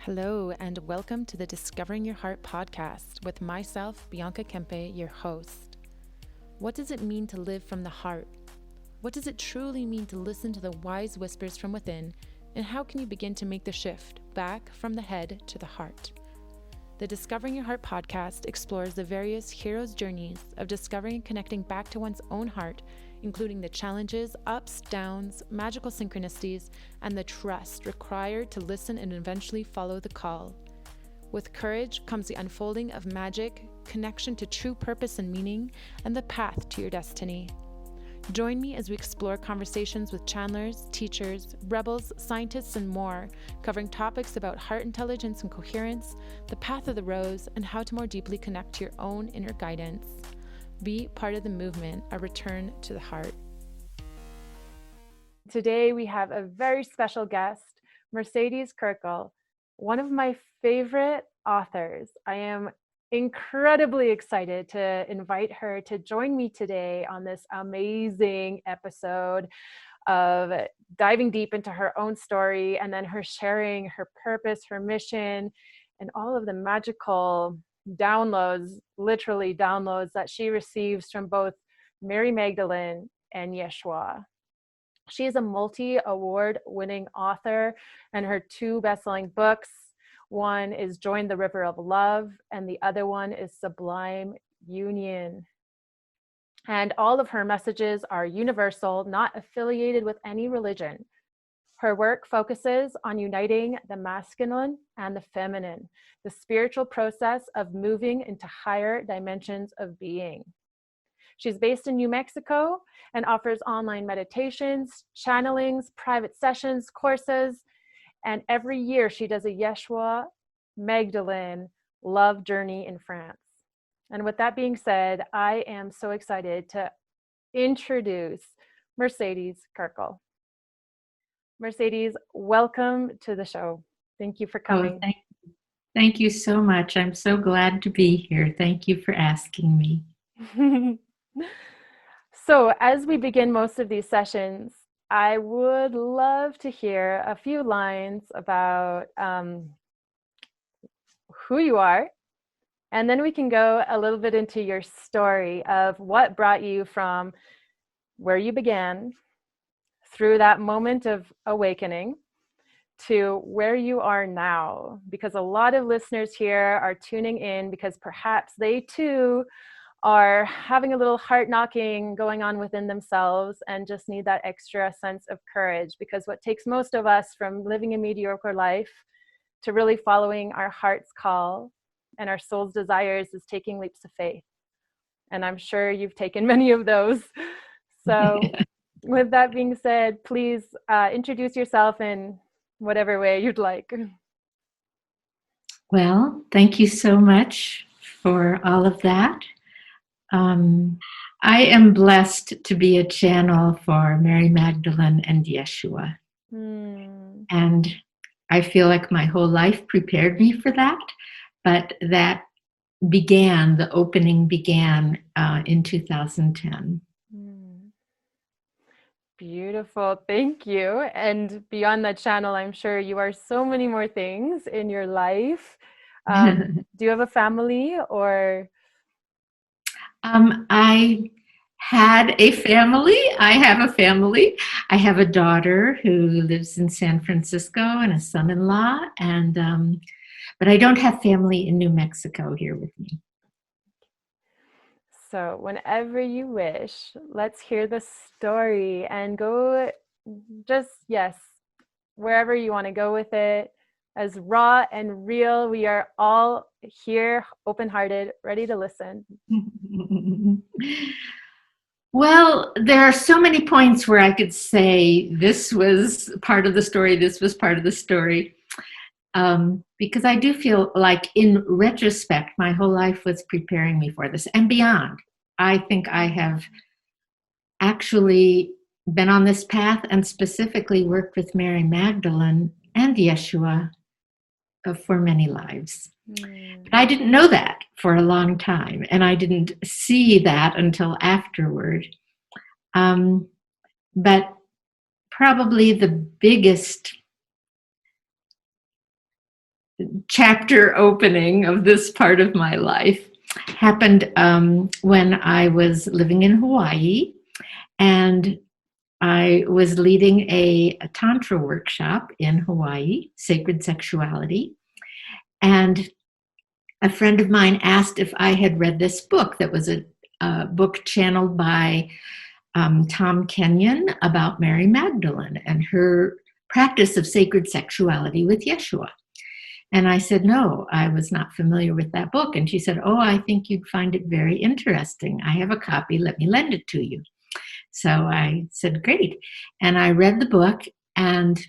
Hello, and welcome to the Discovering Your Heart podcast with myself, Bianca Kempe, your host. What does it mean to live from the heart? What does it truly mean to listen to the wise whispers from within? And how can you begin to make the shift back from the head to the heart? The Discovering Your Heart podcast explores the various heroes' journeys of discovering and connecting back to one's own heart, including the challenges, ups, downs, magical synchronicities, and the trust required to listen and eventually follow the call. With courage comes the unfolding of magic, connection to true purpose and meaning, and the path to your destiny. Join me as we explore conversations with channelers, teachers, rebels, scientists, and more, covering topics about heart intelligence and coherence, the path of the rose, and how to more deeply connect to your own inner guidance. Be part of the movement, a return to the heart. Today we have a very special guest, Mercedes Kirkel, one of my favorite authors. I am incredibly excited to invite her to join me today on this amazing episode of diving deep into her own story and then her sharing her purpose, her mission, and all of the magical downloads, literally downloads that she receives from both Mary Magdalene and Yeshua. She is a multi-award winning author, and her two best-selling books, one is Join the River of Love, and the other one is Sublime Union. And all of her messages are universal, not affiliated with any religion. Her work focuses on uniting the masculine and the feminine, the spiritual process of moving into higher dimensions of being. She's based in New Mexico and offers online meditations, channelings, private sessions, courses, and every year she does a Yeshua Magdalen love journey in France. And with that being said, I am so excited to introduce Mercedes Kirkel. Mercedes, welcome to the show. Thank you for coming. Thank you so much. I'm so glad to be here. Thank you for asking me. So as we begin most of these sessions, I would love to hear a few lines about who you are, and then we can go a little bit into your story of what brought you from where you began through that moment of awakening to where you are now, because a lot of listeners here are tuning in because perhaps they too are having a little heart knocking going on within themselves and just need that extra sense of courage, because what takes most of us from living a mediocre life to really following our heart's call and our soul's desires is taking leaps of faith. And I'm sure you've taken many of those. So with that being said, please introduce yourself in whatever way you'd like. Well, thank you so much for all of that. I am blessed to be a channel for Mary Magdalene and Yeshua. And I feel like my whole life prepared me for that, but the opening began in 2010. Beautiful. Thank you. And beyond that channel, I'm sure you are so many more things in your life. Do you have a family or? I had a family. I have a family. I have a daughter who lives in San Francisco and a son-in-law, but I don't have family in New Mexico here with me. So whenever you wish, let's hear the story and go wherever you want to go with it, as raw and real. We are all here, open-hearted, ready to listen. Well, there are so many points where I could say this was part of the story, this was part of the story. Because I do feel like in retrospect, my whole life was preparing me for this and beyond. I think I have actually been on this path and specifically worked with Mary Magdalene and Yeshua for many lives. But I didn't know that for a long time, and I didn't see that until afterward. But probably the biggest chapter opening of this part of my life happened when I was living in Hawaii, and I was leading a Tantra workshop in Hawaii, Sacred Sexuality. And a friend of mine asked if I had read this book that was a book channeled by Tom Kenyon about Mary Magdalene and her practice of sacred sexuality with Yeshua. And I said, no, I was not familiar with that book. And she said, oh, I think you'd find it very interesting. I have a copy. Let me lend it to you. So I said, great. And I read the book. And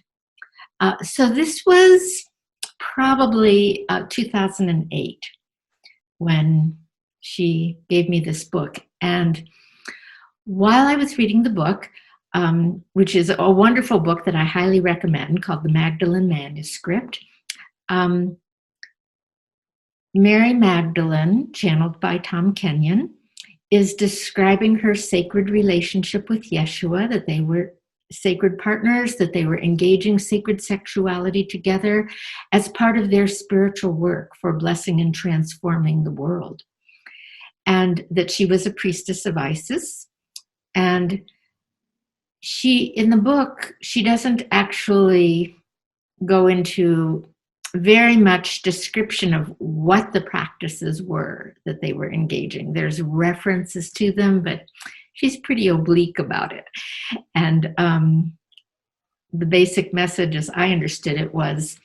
so this was probably 2008 when she gave me this book. And while I was reading the book, which is a wonderful book that I highly recommend, called The Magdalen Manuscript, Mary Magdalene, channeled by Tom Kenyon, is describing her sacred relationship with Yeshua, that they were sacred partners, that they were engaging sacred sexuality together as part of their spiritual work for blessing and transforming the world. And that she was a priestess of Isis. And she, in the book, she doesn't actually go into very much description of what the practices were that they were engaging. There's references to them, but she's pretty oblique about it. And the basic message, as I understood it, was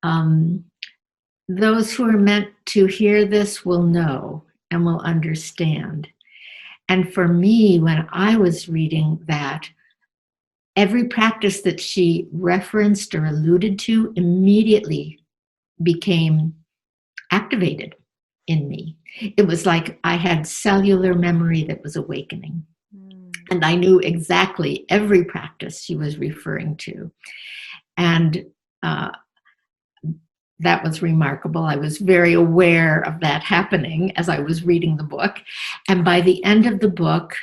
those who are meant to hear this will know and will understand. And for me, when I was reading that, every practice that she referenced or alluded to immediately became activated in me. It was like I had cellular memory that was awakening. And I knew exactly every practice she was referring to. And that was remarkable. I was very aware of that happening as I was reading the book. And by the end of the book,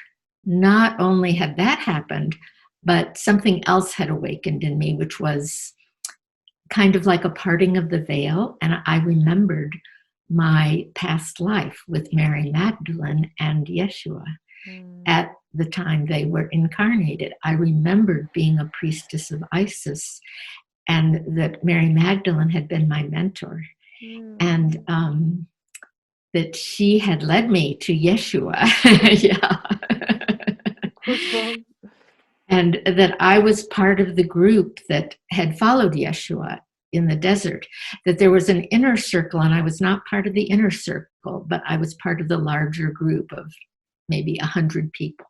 not only had that happened, but something else had awakened in me, which was kind of like a parting of the veil. And I remembered my past life with Mary Magdalene and Yeshua at the time they were incarnated. I remembered being a priestess of Isis, and that Mary Magdalene had been my mentor. And that she had led me to Yeshua. Yeah. And that I was part of the group that had followed Yeshua in the desert, that there was an inner circle, and I was not part of the inner circle, but I was part of the larger group of maybe 100 people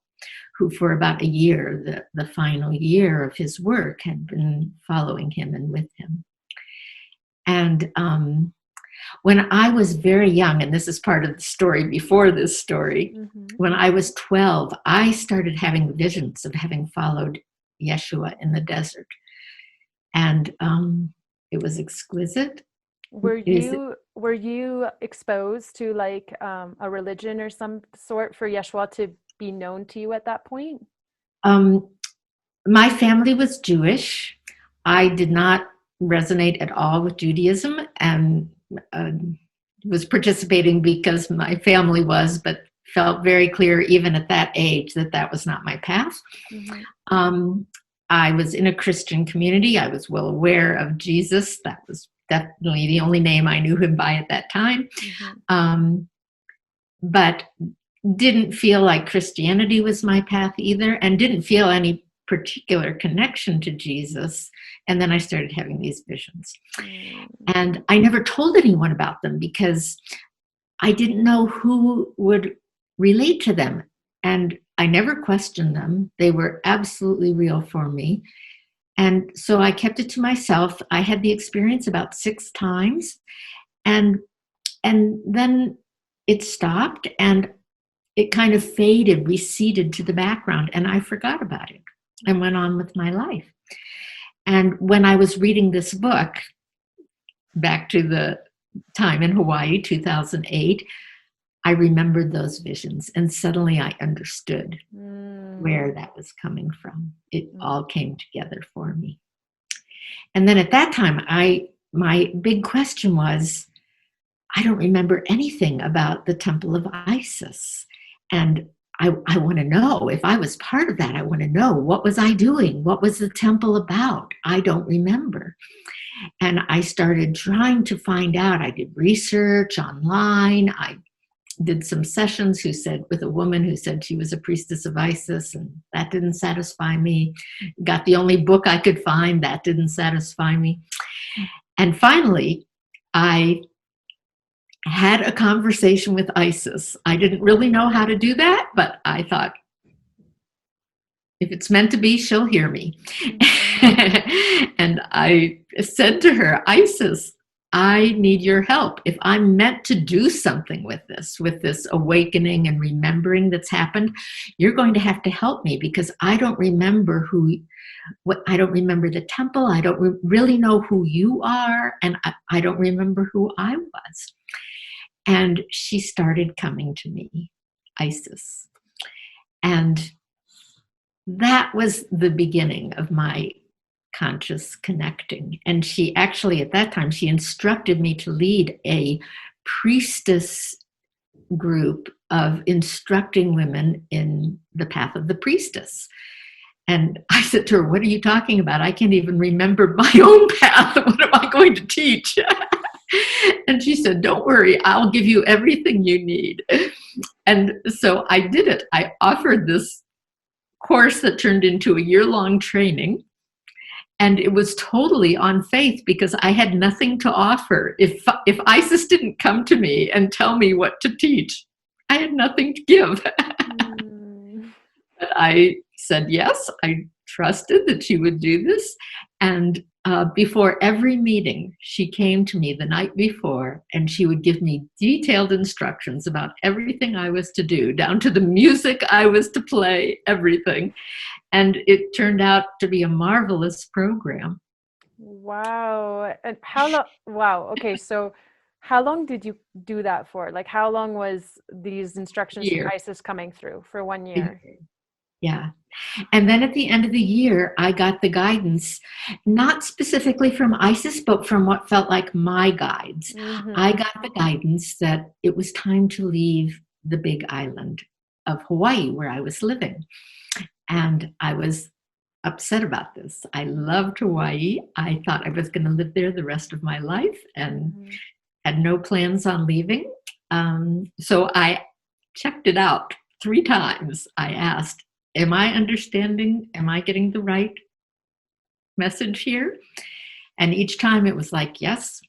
who for about a year, the final year of his work, had been following him and with him. And when I was very young, and this is part of the story before this story, when I was 12, I started having visions of having followed Yeshua in the desert. And it was exquisite. Were you exposed to like a religion or some sort for Yeshua to be known to you at that point? My family was Jewish. I did not resonate at all with Judaism, and was participating because my family was, but felt very clear even at that age that that was not my path. I was in a Christian community. I was well aware of Jesus. That was definitely the only name I knew him by at that time. But didn't feel like Christianity was my path either, and didn't feel any particular connection to Jesus. And then I started having these visions. And I never told anyone about them because I didn't know who would relate to them. And I never questioned them. They were absolutely real for me. And so I kept it to myself. I had the experience about 6 times. And then it stopped, and it kind of faded, receded to the background, and I forgot about it and went on with my life. And when I was reading this book, back to the time in Hawaii, 2008, I remembered those visions, and suddenly I understood where that was coming from. It all came together for me. And then at that time, I my big question was, I don't remember anything about the Temple of Isis. And I want to know, if I was part of that, I want to know, what was I doing? What was the temple about? I don't remember. And I started trying to find out. I did research online. I did some sessions with a woman who said she was a priestess of Isis, and that didn't satisfy me. Got the only book I could find, that didn't satisfy me. And finally, I had a conversation with Isis. I didn't really know how to do that, but I thought, if it's meant to be, she'll hear me. And I said to her, Isis, I need your help. If I'm meant to do something with this awakening and remembering that's happened, you're going to have to help me, because I don't remember I don't remember the temple. I don't really know who you are, and I don't remember who I was. And she started coming to me, Isis. And that was the beginning of my conscious connecting. And she actually, at that time, she instructed me to lead a priestess group of instructing women in the path of the priestess. And I said to her, what are you talking about? I can't even remember my own path. What am I going to teach? And she said, don't worry, I'll give you everything you need. And so I did it. I offered this course that turned into a year-long training. And it was totally on faith, because I had nothing to offer. If Isis didn't come to me and tell me what to teach, I had nothing to give. But I said yes. I trusted that she would do this. And before every meeting, she came to me the night before, and she would give me detailed instructions about everything I was to do, down to the music I was to play, everything. And it turned out to be a marvelous program. Wow. And how long? Wow. Okay. So how long did you do that for? Like, how long was these instructions from Isis coming through? For 1 year? Yeah. And then at the end of the year, I got the guidance, not specifically from Isis, but from what felt like my guides. Mm-hmm. I got the guidance that it was time to leave the big island of Hawaii, where I was living. And I was upset about this. I loved Hawaii. I thought I was going to live there the rest of my life, and had no plans on leaving. So I checked it out 3 times. I asked, am I understanding? Am I getting the right message here? And each time it was like, yes,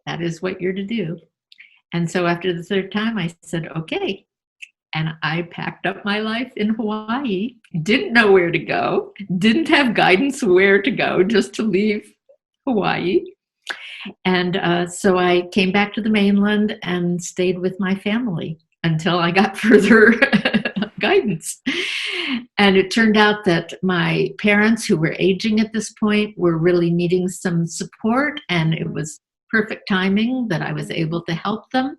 that is what you're to do. And so after the 3rd time, I said, okay. And I packed up my life in Hawaii, didn't know where to go, didn't have guidance where to go, just to leave Hawaii. And so I came back to the mainland and stayed with my family until I got further guidance. And it turned out that my parents, who were aging at this point, were really needing some support, and it was perfect timing that I was able to help them.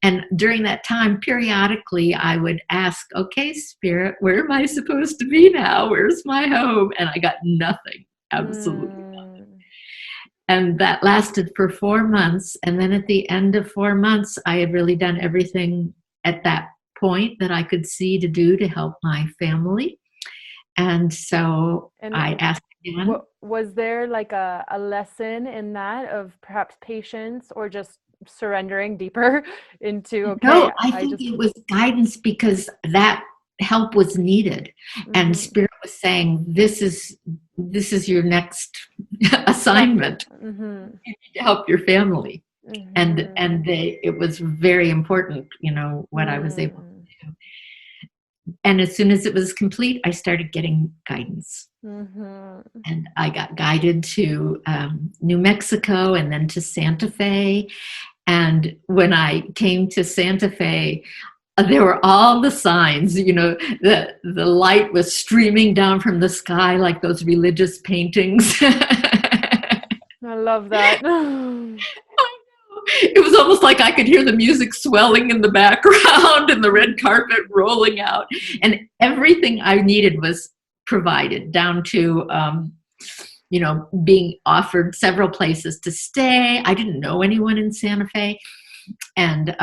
And during that time, periodically, I would ask, okay, Spirit, where am I supposed to be now? Where's my home? And I got nothing, absolutely nothing. And that lasted for 4 months. And then at the end of 4 months, I had really done everything at that point that I could see to do to help my family. And so I asked again. Was there like a lesson in that of perhaps patience, or just surrendering deeper into, okay? No, I think it was guidance, because that help was needed. Mm-hmm. And Spirit was saying, this is your next assignment. Mm-hmm. You need to help your family. Mm-hmm. And it was very important, what I was able to do. And as soon as it was complete, I started getting guidance. Mm-hmm. And I got guided to New Mexico, and then to Santa Fe. And when I came to Santa Fe, there were all the signs, the light was streaming down from the sky like those religious paintings. I love that. It was almost like I could hear the music swelling in the background and the red carpet rolling out. And everything I needed was provided, down to, being offered several places to stay. I didn't know anyone in Santa Fe. And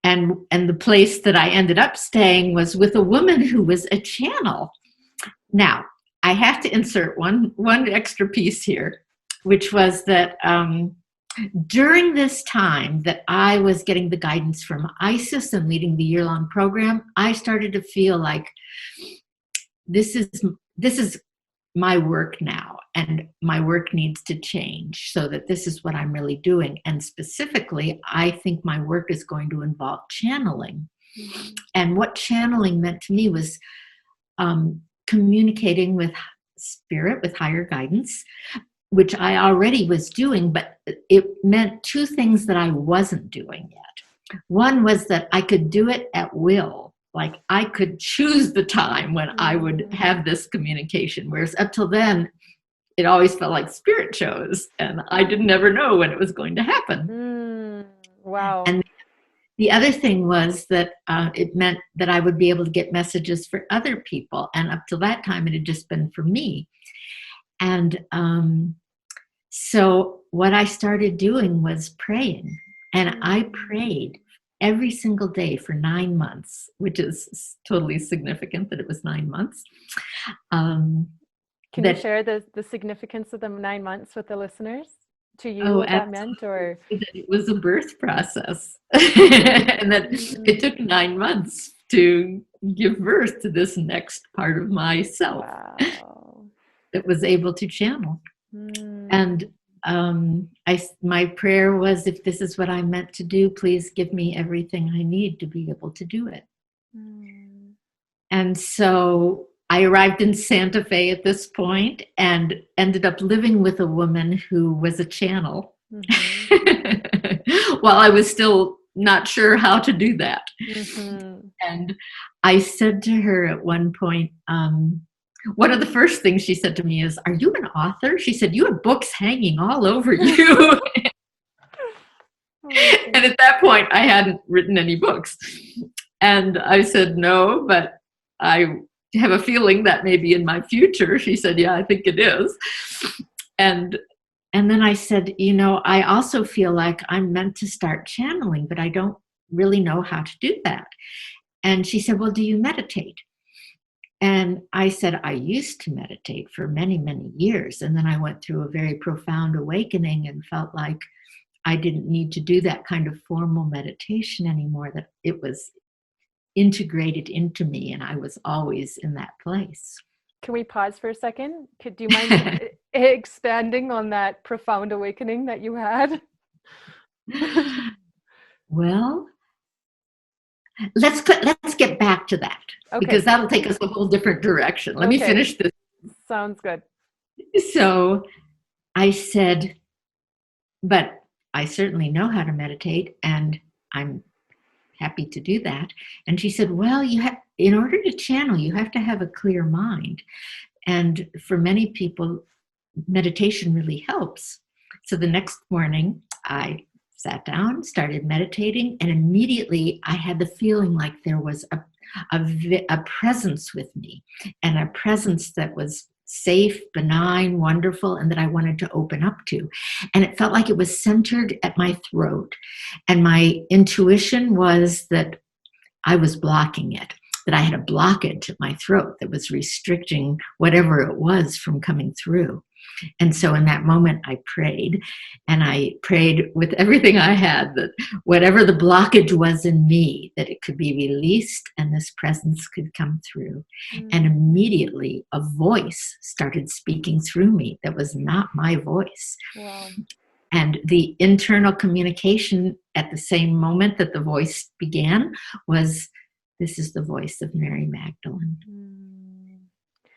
the place that I ended up staying was with a woman who was a channel. Now, I have to insert one extra piece here, which was that during this time that I was getting the guidance from ISIS and leading the year-long program, I started to feel like this is my work now, and my work needs to change so that this is what I'm really doing. And specifically, I think my work is going to involve channeling. Mm-hmm. And what channeling meant to me was communicating with spirit, with higher guidance, which I already was doing, but it meant two things that I wasn't doing yet. One was that I could do it at will. Like I could choose the time when I would have this communication, whereas up till then, it always felt like spirit chose, and I didn't ever know when it was going to happen. Wow. And the other thing was that it meant that I would be able to get messages for other people, and up till that time, it had just been for me. And so what I started doing was praying, and I prayed every single day for 9 months, which is totally significant that it was 9 months. Can you share the significance of the 9 months with the listeners? To you, what that meant, or it was a birth process, and that it took 9 months to give birth to this next part of myself. Wow. That was able to channel. And my prayer was, if this is what I'm meant to do, please give me everything I need to be able to do it. And so I arrived in Santa Fe at this point and ended up living with a woman who was a channel. While I was still not sure how to do that. And I said to her at one point, one of the first things she said to me is, "Are you an author?" She said, "You have books hanging all over you." And at that point, I hadn't written any books. And I said, "No, but I have a feeling that may be in my future." She said, "Yeah, I think it is." And then I said, I also feel like I'm meant to start channeling, but I don't really know how to do that. And she said, "Well, do you meditate?" And I said, "I used to meditate for many, many years. And then I went through a very profound awakening and felt like I didn't need to do that kind of formal meditation anymore, that it was integrated into me and I was always in that place." Can we pause for a second? Do you mind expanding on that profound awakening that you had? Well, let's get back to that, because that'll take us a whole different direction. Let me finish this. Sounds good. So I said, "But I certainly know how to meditate, and I'm happy to do that." And she said, "Well, in order to channel, you have to have a clear mind. And for many people, meditation really helps." So the next morning, I sat down, started meditating, and immediately I had the feeling like there was a presence with me, and a presence that was safe, benign, wonderful, and that I wanted to open up to. And it felt like it was centered at my throat. And my intuition was that I was blocking it, that I had a blockage at my throat that was restricting whatever it was from coming through. And so in that moment, I prayed, and I prayed with everything I had, that whatever the blockage was in me, that it could be released and this presence could come through. And immediately a voice started speaking through me that was not my voice. Wow. And the internal communication at the same moment that the voice began was, "This is the voice of Mary Magdalene."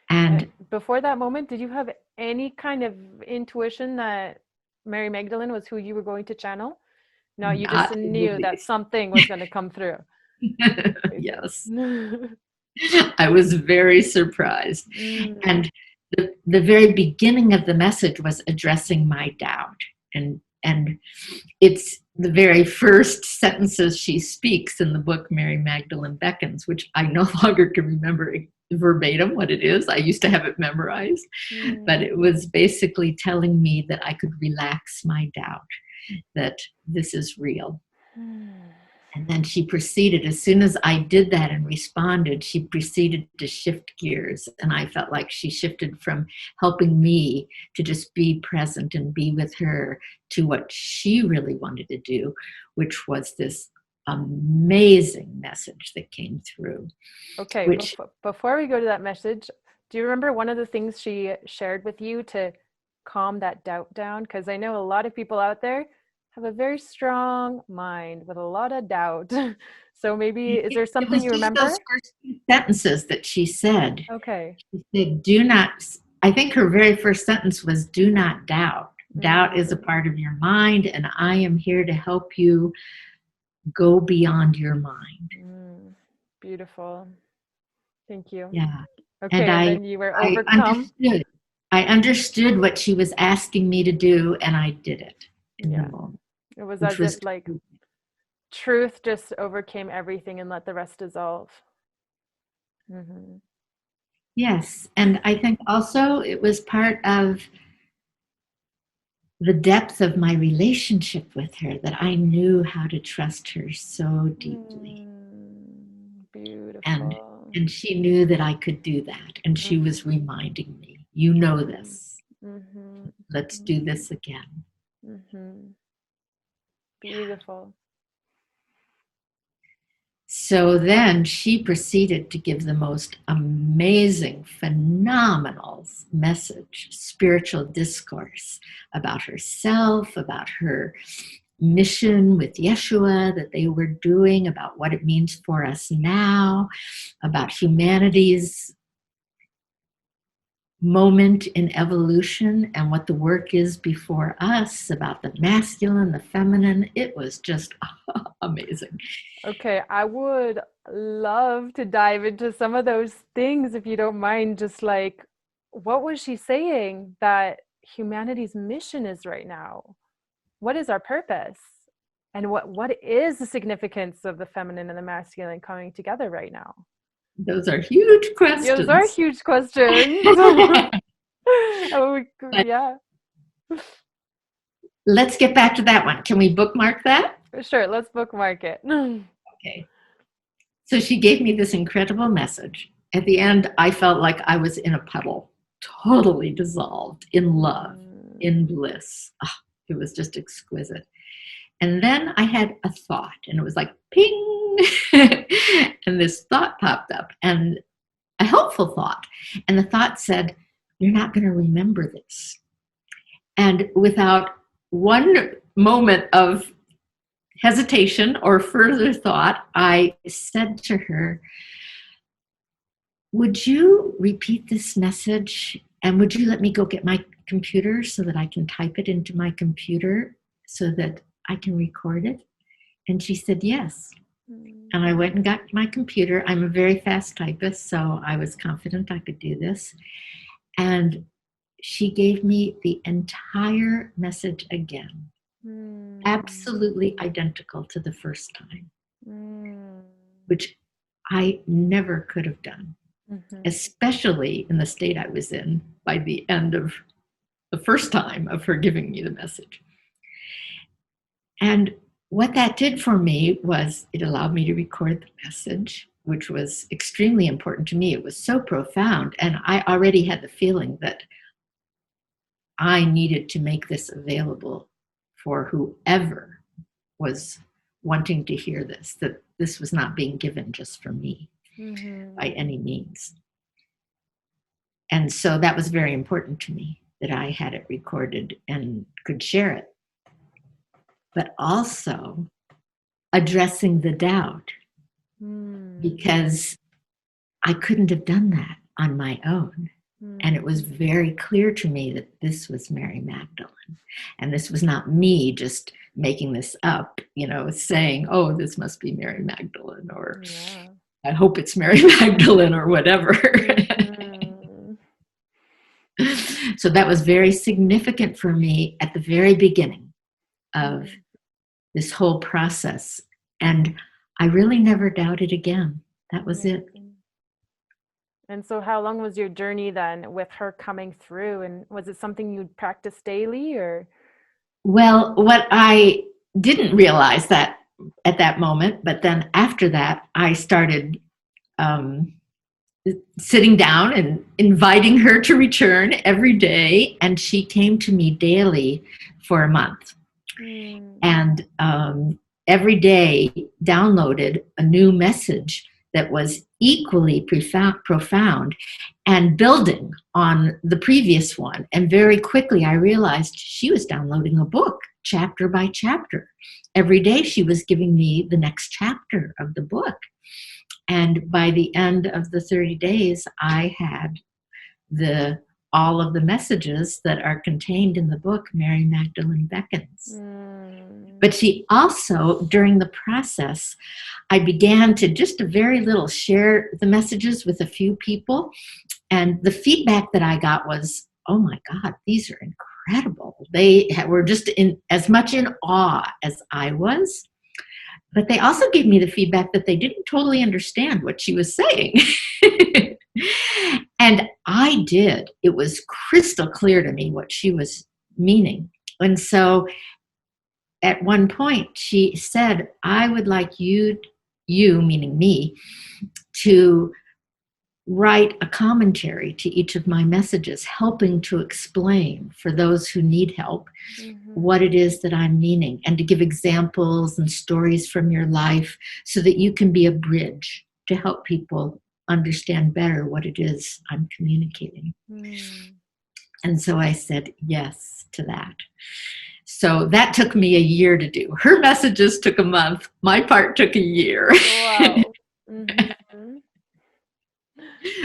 And before that moment, did you have any kind of intuition that Mary Magdalene was who you were going to channel? No, you just knew that something was going to come through. Yes. I was very surprised. And the very beginning of the message was addressing my doubt. And it's the very first sentences she speaks in the book Mary Magdalene Beckons, which I no longer can remember verbatim what it is. I used to have it memorized, but it was basically telling me that I could relax my doubt, that this is real. And then she proceeded, as soon as I did that and responded, she proceeded to shift gears. And I felt like she shifted from helping me to just be present and be with her to what she really wanted to do, which was this amazing message that came through. Okay, before we go to that message, do you remember one of the things she shared with you to calm that doubt down? Because I know a lot of people out there have a very strong mind with a lot of doubt. So maybe, is there something you remember? Those first two sentences that she said. Okay. She said, do not, I think her very first sentence was, do not doubt. Doubt is a part of your mind, and I am here to help you go beyond your mind. Beautiful. Thank you. Yeah. Okay, and then you were overcome. I understood what she was asking me to do, and I did it in the moment. It was as if like truth just overcame everything and let the rest dissolve. Yes, and I think also it was part of the depth of my relationship with her, that I knew how to trust her so deeply. Beautiful. And she knew that I could do that, and she was reminding me, you know this. Let's do this again. Beautiful. So then she proceeded to give the most amazing, phenomenal message, spiritual discourse about herself, about her mission with Yeshua that they were doing, about what it means for us now, about humanity's moment in evolution and what the work is before us, about the masculine, the feminine. It was just amazing. Okay, I would love to dive into some of those things if you don't mind. Just like, what was she saying that humanity's mission is right now? What is our purpose? And what is the significance of the feminine and the masculine coming together right now? Those are huge questions. Those are huge questions. Yeah. Let's get back to that one. Can we bookmark that? Sure, let's bookmark it. Okay. So she gave me this incredible message. At the end, I felt like I was in a puddle, totally dissolved in love, in bliss. Oh, it was just exquisite. And then I had a thought, and it was like, ping, and this thought popped up, and a helpful thought. And the thought said, you're not going to remember this. And without one moment of hesitation or further thought, I said to her, would you repeat this message, and would you let me go get my computer so that I can type it into my computer so that I can record it? And she said yes. And I went and got my computer. I'm a very fast typist, so I was confident I could do this. And she gave me the entire message again, absolutely identical to the first time, which I never could have done, especially in the state I was in by the end of the first time of her giving me the message. And what that did for me was it allowed me to record the message, which was extremely important to me. It was so profound, and I already had the feeling that I needed to make this available for whoever was wanting to hear this, that this was not being given just for me by any means. And so that was very important to me, that I had it recorded and could share it. But also addressing the doubt, because I couldn't have done that on my own. And it was very clear to me that this was Mary Magdalene. And this was not me just making this up, saying, oh, this must be Mary Magdalene, or I hope it's Mary Magdalene, or whatever. So that was very significant for me at the very beginning of this whole process. And I really never doubted again. That was it. And so how long was your journey then with her coming through? And was it something you'd practice daily or? Well, what I didn't realize that at that moment, but then after that, I started um, sitting down and inviting her to return every day, and she came to me daily for a month. And every day downloaded a new message that was equally profound and building on the previous one. And very quickly I realized she was downloading a book chapter by chapter. Every day she was giving me the next chapter of the book. And by the end of the 30 days, I had all of the messages that are contained in the book, Mary Magdalene Beckons. But she also, during the process, I began to just a very little share the messages with a few people. And the feedback that I got was, oh my God, these are incredible. They were just as much in awe as I was. But they also gave me the feedback that they didn't totally understand what she was saying. And I did. It was crystal clear to me what she was meaning. And so at one point she said, I would like you meaning me, to write a commentary to each of my messages, helping to explain for those who need help what it is that I'm meaning, and to give examples and stories from your life so that you can be a bridge to help people understand better what it is I'm communicating. And so I said yes to that. So that took me a year to do. Her messages took a month. My part took a year. Wow.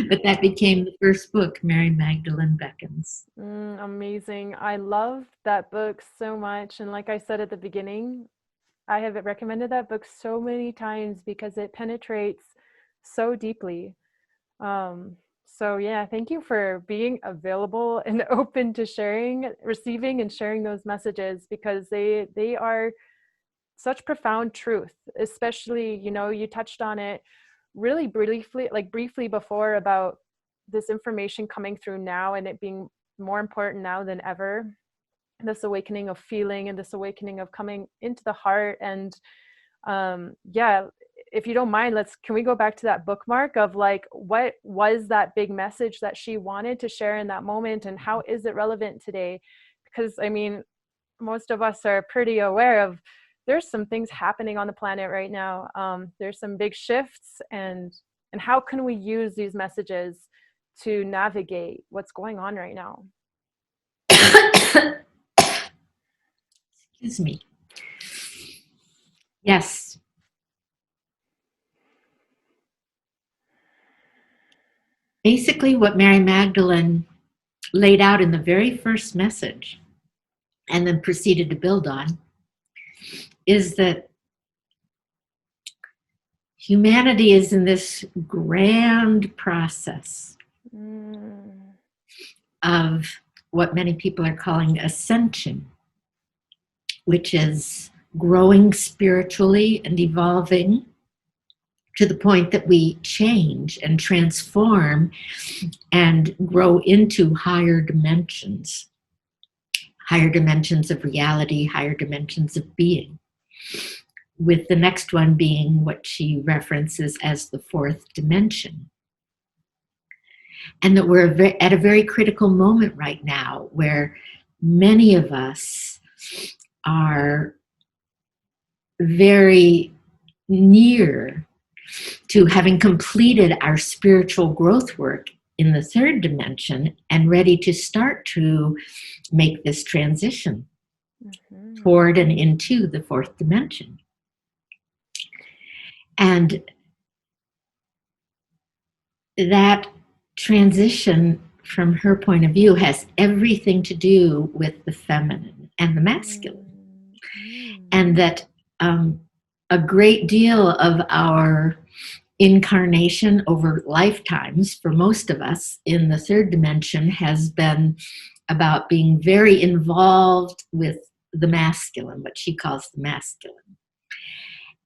But that became the first book, Mary Magdalene Beckons. Amazing. I love that book so much. And like I said at the beginning, I have recommended that book so many times because it penetrates so deeply. So yeah, thank you for being available and open to sharing, receiving and sharing those messages, because they are such profound truth, especially, you touched on it really briefly before about this information coming through now and it being more important now than ever. This awakening of feeling and this awakening of coming into the heart. And if you don't mind, can we go back to that bookmark of what was that big message that she wanted to share in that moment, and how is it relevant today? Because I mean, most of us are pretty aware of there's some things happening on the planet right now. There's some big shifts, and how can we use these messages to navigate what's going on right now? Excuse me. Yes. Basically, what Mary Magdalene laid out in the very first message and then proceeded to build on is that humanity is in this grand process of what many people are calling ascension, which is growing spiritually and evolving to the point that we change and transform and grow into higher dimensions of reality, higher dimensions of being, with the next one being what she references as the fourth dimension. And that we're at a very critical moment right now where many of us are very near to having completed our spiritual growth work in the third dimension and ready to start to make this transition toward and into the fourth dimension. And that transition, from her point of view, has everything to do with the feminine and the masculine. And that a great deal of our incarnation over lifetimes, for most of us in the third dimension, has been about being very involved with the masculine, what she calls the masculine.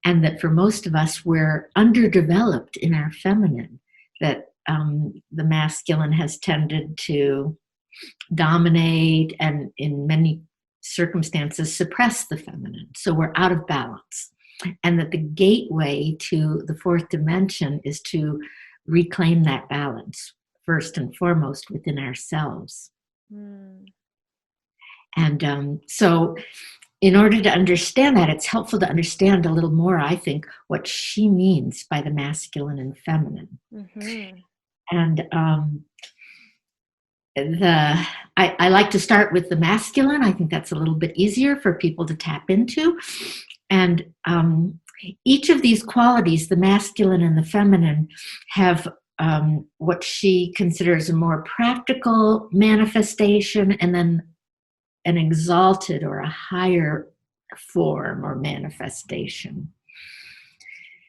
And that for most of us, we're underdeveloped in our feminine, that the masculine has tended to dominate and in many circumstances suppress the feminine. So we're out of balance. And that the gateway to the fourth dimension is to reclaim that balance first and foremost within ourselves. And so in order to understand that, it's helpful to understand a little more, I think, what she means by the masculine and feminine. And I like to start with the masculine. I think that's a little bit easier for people to tap into. And each of these qualities, the masculine and the feminine, have what she considers a more practical manifestation and then an exalted or a higher form or manifestation.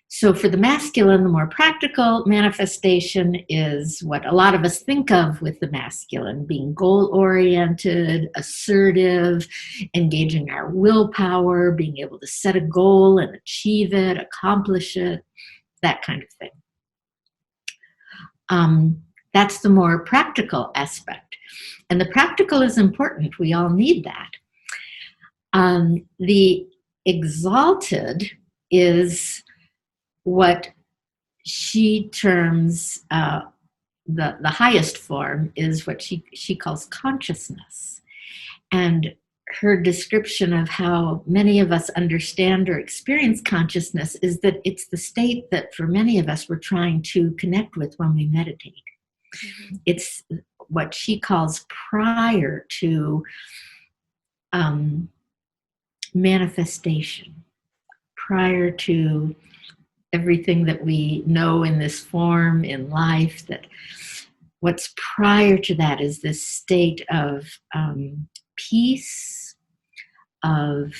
So for the masculine, the more practical manifestation is what a lot of us think of with the masculine, being goal-oriented, assertive, engaging our willpower, being able to set a goal and achieve it, accomplish it, that kind of thing. That's the more practical aspect. And the practical is important. We all need that. The exalted is what she terms the highest form is what she calls consciousness. And her description of how many of us understand or experience consciousness is that it's the state that for many of us we're trying to connect with when we meditate. It's what she calls prior to manifestation, prior to everything that we know in this form in life, that what's prior to that is this state of peace, of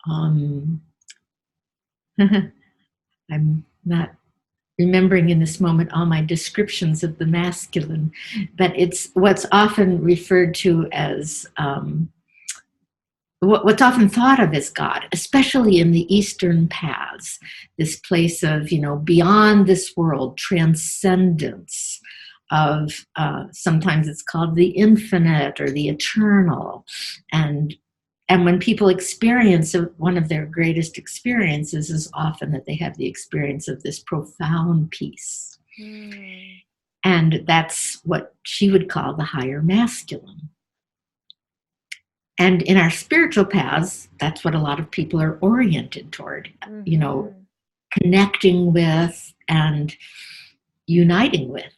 I'm not remembering in this moment all my descriptions of the masculine, but it's what's often referred to as what's often thought of as God, especially in the Eastern paths, this place of, beyond this world, transcendence of, sometimes it's called the infinite or the eternal. And when people experience one of their greatest experiences is often that they have the experience of this profound peace. And that's what she would call the higher masculine. And in our spiritual paths, that's what a lot of people are oriented toward, connecting with and uniting with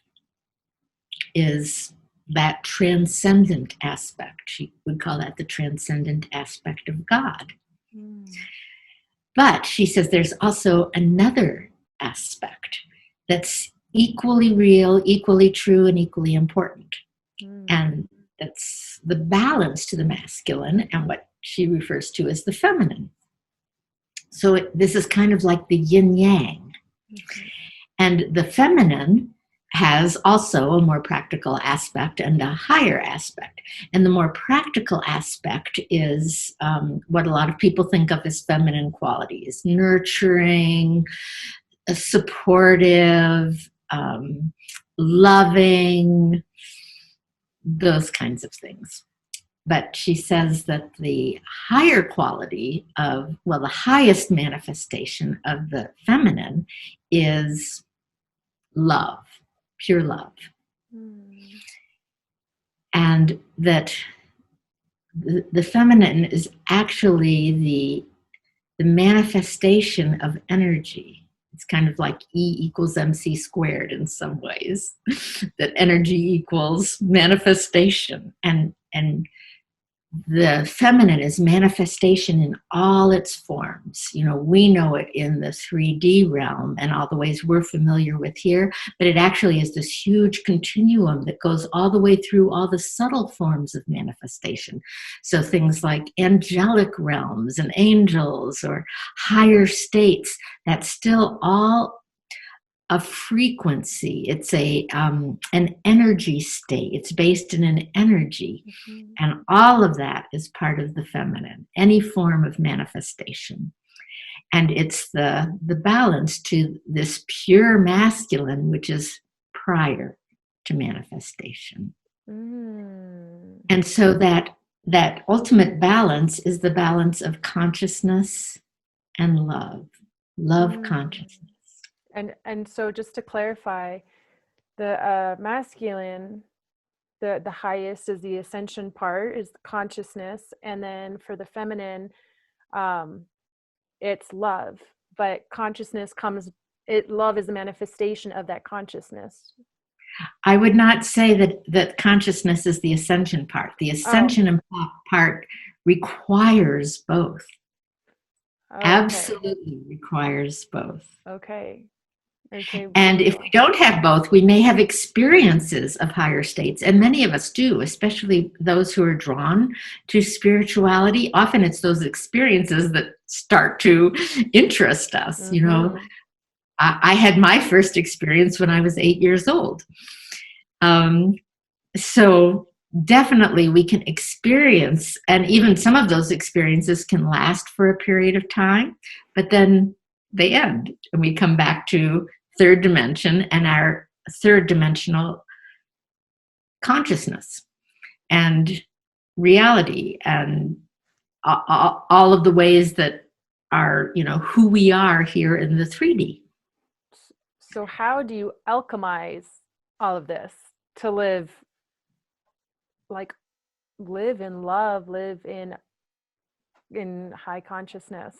is that transcendent aspect. She would call that the transcendent aspect of God. But she says there's also another aspect that's equally real, equally true, and equally important. And that's the balance to the masculine and what she refers to as the feminine. So this is kind of like the yin-yang. And the feminine has also a more practical aspect and a higher aspect. And the more practical aspect is what a lot of people think of as feminine qualities: nurturing, supportive, loving, those kinds of things. But she says that the higher quality of, the highest manifestation of the feminine is love, pure love. And that the feminine is actually the manifestation of energy. It's kind of like E equals MC squared in some ways, that energy equals manifestation. And the feminine is manifestation in all its forms. We know it in the 3D realm and all the ways we're familiar with here, but it actually is this huge continuum that goes all the way through all the subtle forms of manifestation. So things like angelic realms and angels or higher states, that's still all a frequency. It's an energy state. It's based in an energy. And all of that is part of the feminine, any form of manifestation. And it's the balance to this pure masculine, which is prior to manifestation. And so that ultimate balance is the balance of consciousness and love consciousness. And so just to clarify, the masculine, the highest is the ascension part, is the consciousness, and then for the feminine, it's love. But consciousness love is a manifestation of that consciousness. I would not say that consciousness is the ascension part. The ascension part requires both. Okay. Absolutely requires both. Okay. And if we don't have both, we may have experiences of higher states. And many of us do, especially those who are drawn to spirituality. Often it's those experiences that start to interest us. You know, I had my first experience when I was 8 years old. So definitely we can experience, and even some of those experiences can last for a period of time, but then they end and we come back to third dimension and our third dimensional consciousness and reality and all of the ways that are, you know, who we are here in the 3D. So how do you alchemize all of this to live in love, live in high consciousness?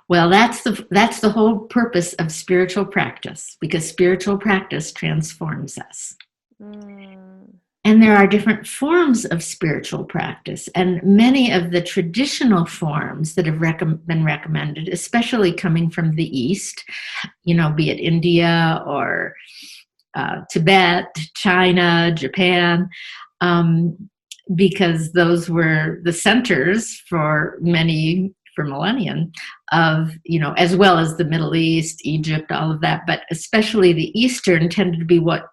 Well, that's the whole purpose of spiritual practice, because spiritual practice transforms us. And there are different forms of spiritual practice, and many of the traditional forms that have been recommended, especially coming from the East, you know, be it India or Tibet, China, Japan, because those were the centers for millennia of, you know, as well as the Middle East, Egypt, all of that, but especially the Eastern tended to be what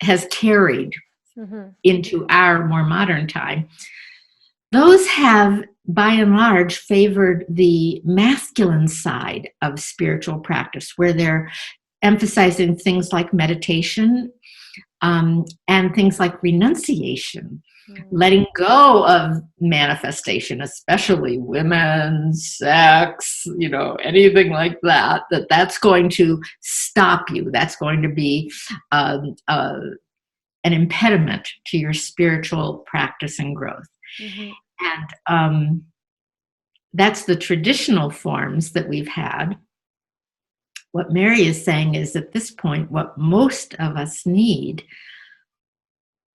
has carried into our more modern time. Those have, by and large, favored the masculine side of spiritual practice, where they're emphasizing things like meditation and things like renunciation, letting go of manifestation, especially women, sex, you know, anything like that, that's going to stop you. That's going to be an impediment to your spiritual practice and growth. And that's the traditional forms that we've had. What Mary is saying is, at this point, what most of us need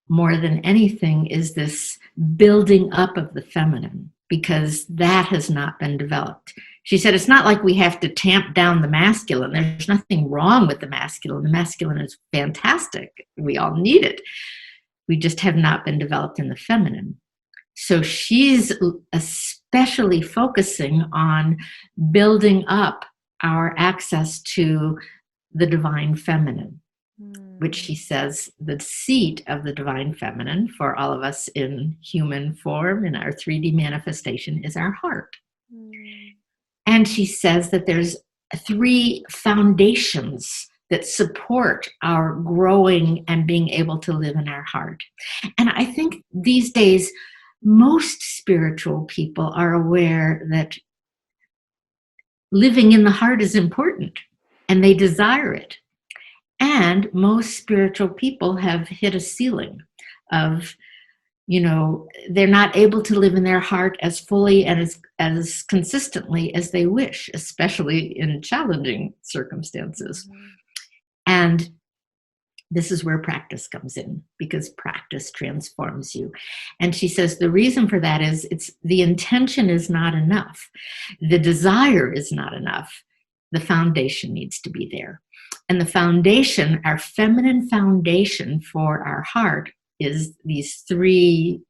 more than anything is this building up of the feminine, because that has not been developed. She said, it's not like we have to tamp down the masculine. There's nothing wrong with the masculine. The masculine is fantastic. We all need it. We just have not been developed in the feminine. So she's especially focusing on building up our access to the divine feminine, which she says the seat of the divine feminine for all of us in human form, in our 3D manifestation, is our heart. And she says that there's 3 foundations that support our growing and being able to live in our heart. And I think these days, most spiritual people are aware that living in the heart is important, and they desire it. And most spiritual people have hit a ceiling of, you know, they're not able to live in their heart as fully and as consistently as they wish, especially in challenging circumstances. And this is where practice comes in, because practice transforms you. And she says the reason for that is the intention is not enough. The desire is not enough. The foundation needs to be there. And the foundation, our feminine foundation for our heart, is these 3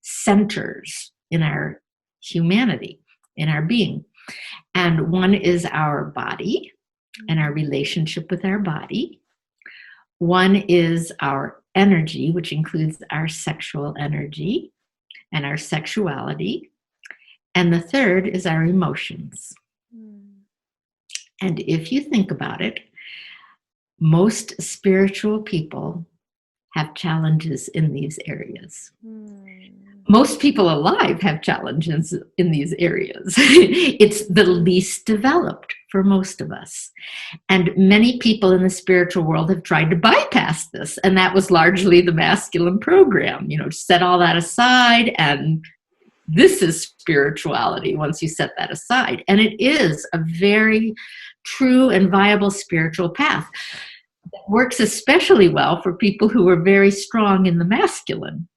centers in our humanity, in our being. And one is our body and our relationship with our body. One is our energy, which includes our sexual energy and our sexuality. And the third is our emotions. And if you think about it, most spiritual people have challenges in these areas. Most people alive have challenges in these areas. It's the least developed for most of us. And many people in the spiritual world have tried to bypass this. And that was largely the masculine program, set all that aside. And this is spirituality once you set that aside. And it is a very true and viable spiritual path that works especially well for people who are very strong in the masculine.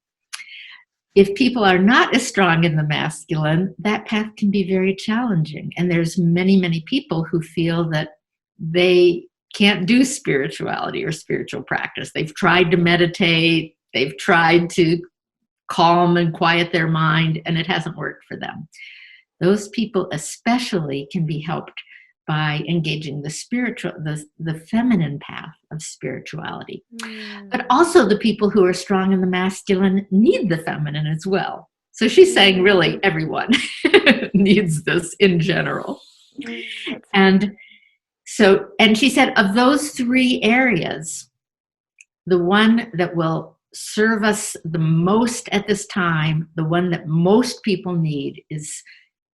If people are not as strong in the masculine, that path can be very challenging. And there's many, many people who feel that they can't do spirituality or spiritual practice. They've tried to meditate, they've tried to calm and quiet their mind, and it hasn't worked for them. Those people especially can be helped by engaging the feminine path of spirituality. But also the people who are strong in the masculine need the feminine as well. So she's saying really everyone needs this in general. And she said of those three areas, the one that will serve us the most at this time, the one that most people need is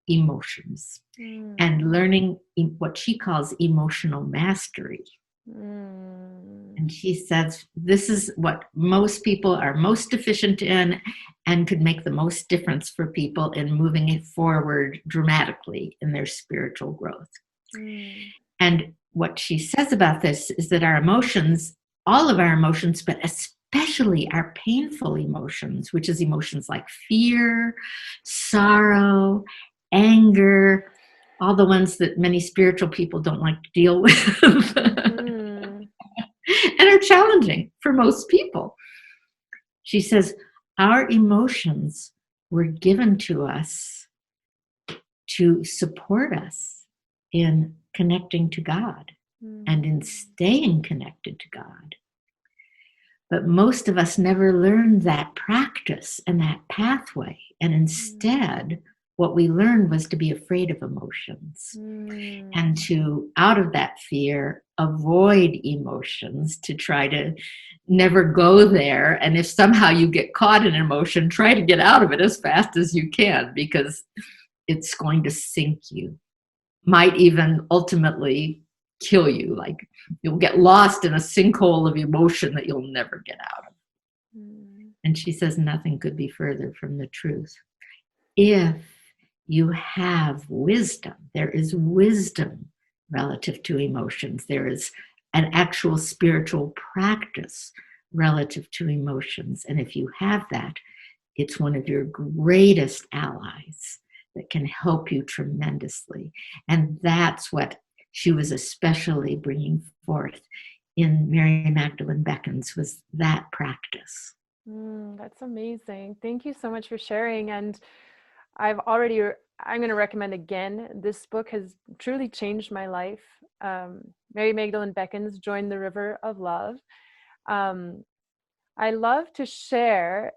emotions and learning what she calls emotional mastery. And she says this is what most people are most deficient in and could make the most difference for people in moving it forward dramatically in their spiritual growth. And what she says about this is that our emotions, all of our emotions, but especially our painful emotions, which is emotions like fear, sorrow, anger, all the ones that many spiritual people don't like to deal with and are challenging for most people. She says, our emotions were given to us to support us in connecting to God and in staying connected to God. But most of us never learned that practice and that pathway. And instead, what we learned was to be afraid of emotions and to, out of that fear, avoid emotions, to try to never go there. And if somehow you get caught in an emotion, try to get out of it as fast as you can, because it's going to sink you. Might even ultimately kill you. Like you'll get lost in a sinkhole of emotion that you'll never get out of. And she says nothing could be further from the truth. If you have wisdom, there is wisdom relative to emotions. There is an actual spiritual practice relative to emotions. And if you have that, it's one of your greatest allies that can help you tremendously. And that's what she was especially bringing forth in Mary Magdalene Beckens, was that practice. That's amazing. Thank you so much for sharing. And I'm going to recommend again, this book has truly changed my life. Mary Magdalene Beckens, Join the River of Love. I love to share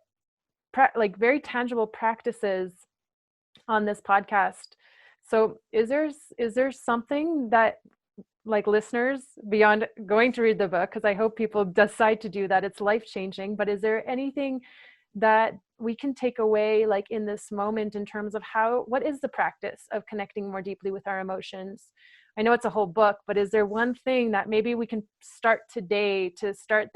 very tangible practices on this podcast. So is there something that, like, listeners, beyond going to read the book, because I hope people decide to do that, it's life-changing, but is there anything that we can take away, like, in this moment, in terms of what is the practice of connecting more deeply with our emotions? I know it's a whole book, but is there one thing that maybe we can start today to start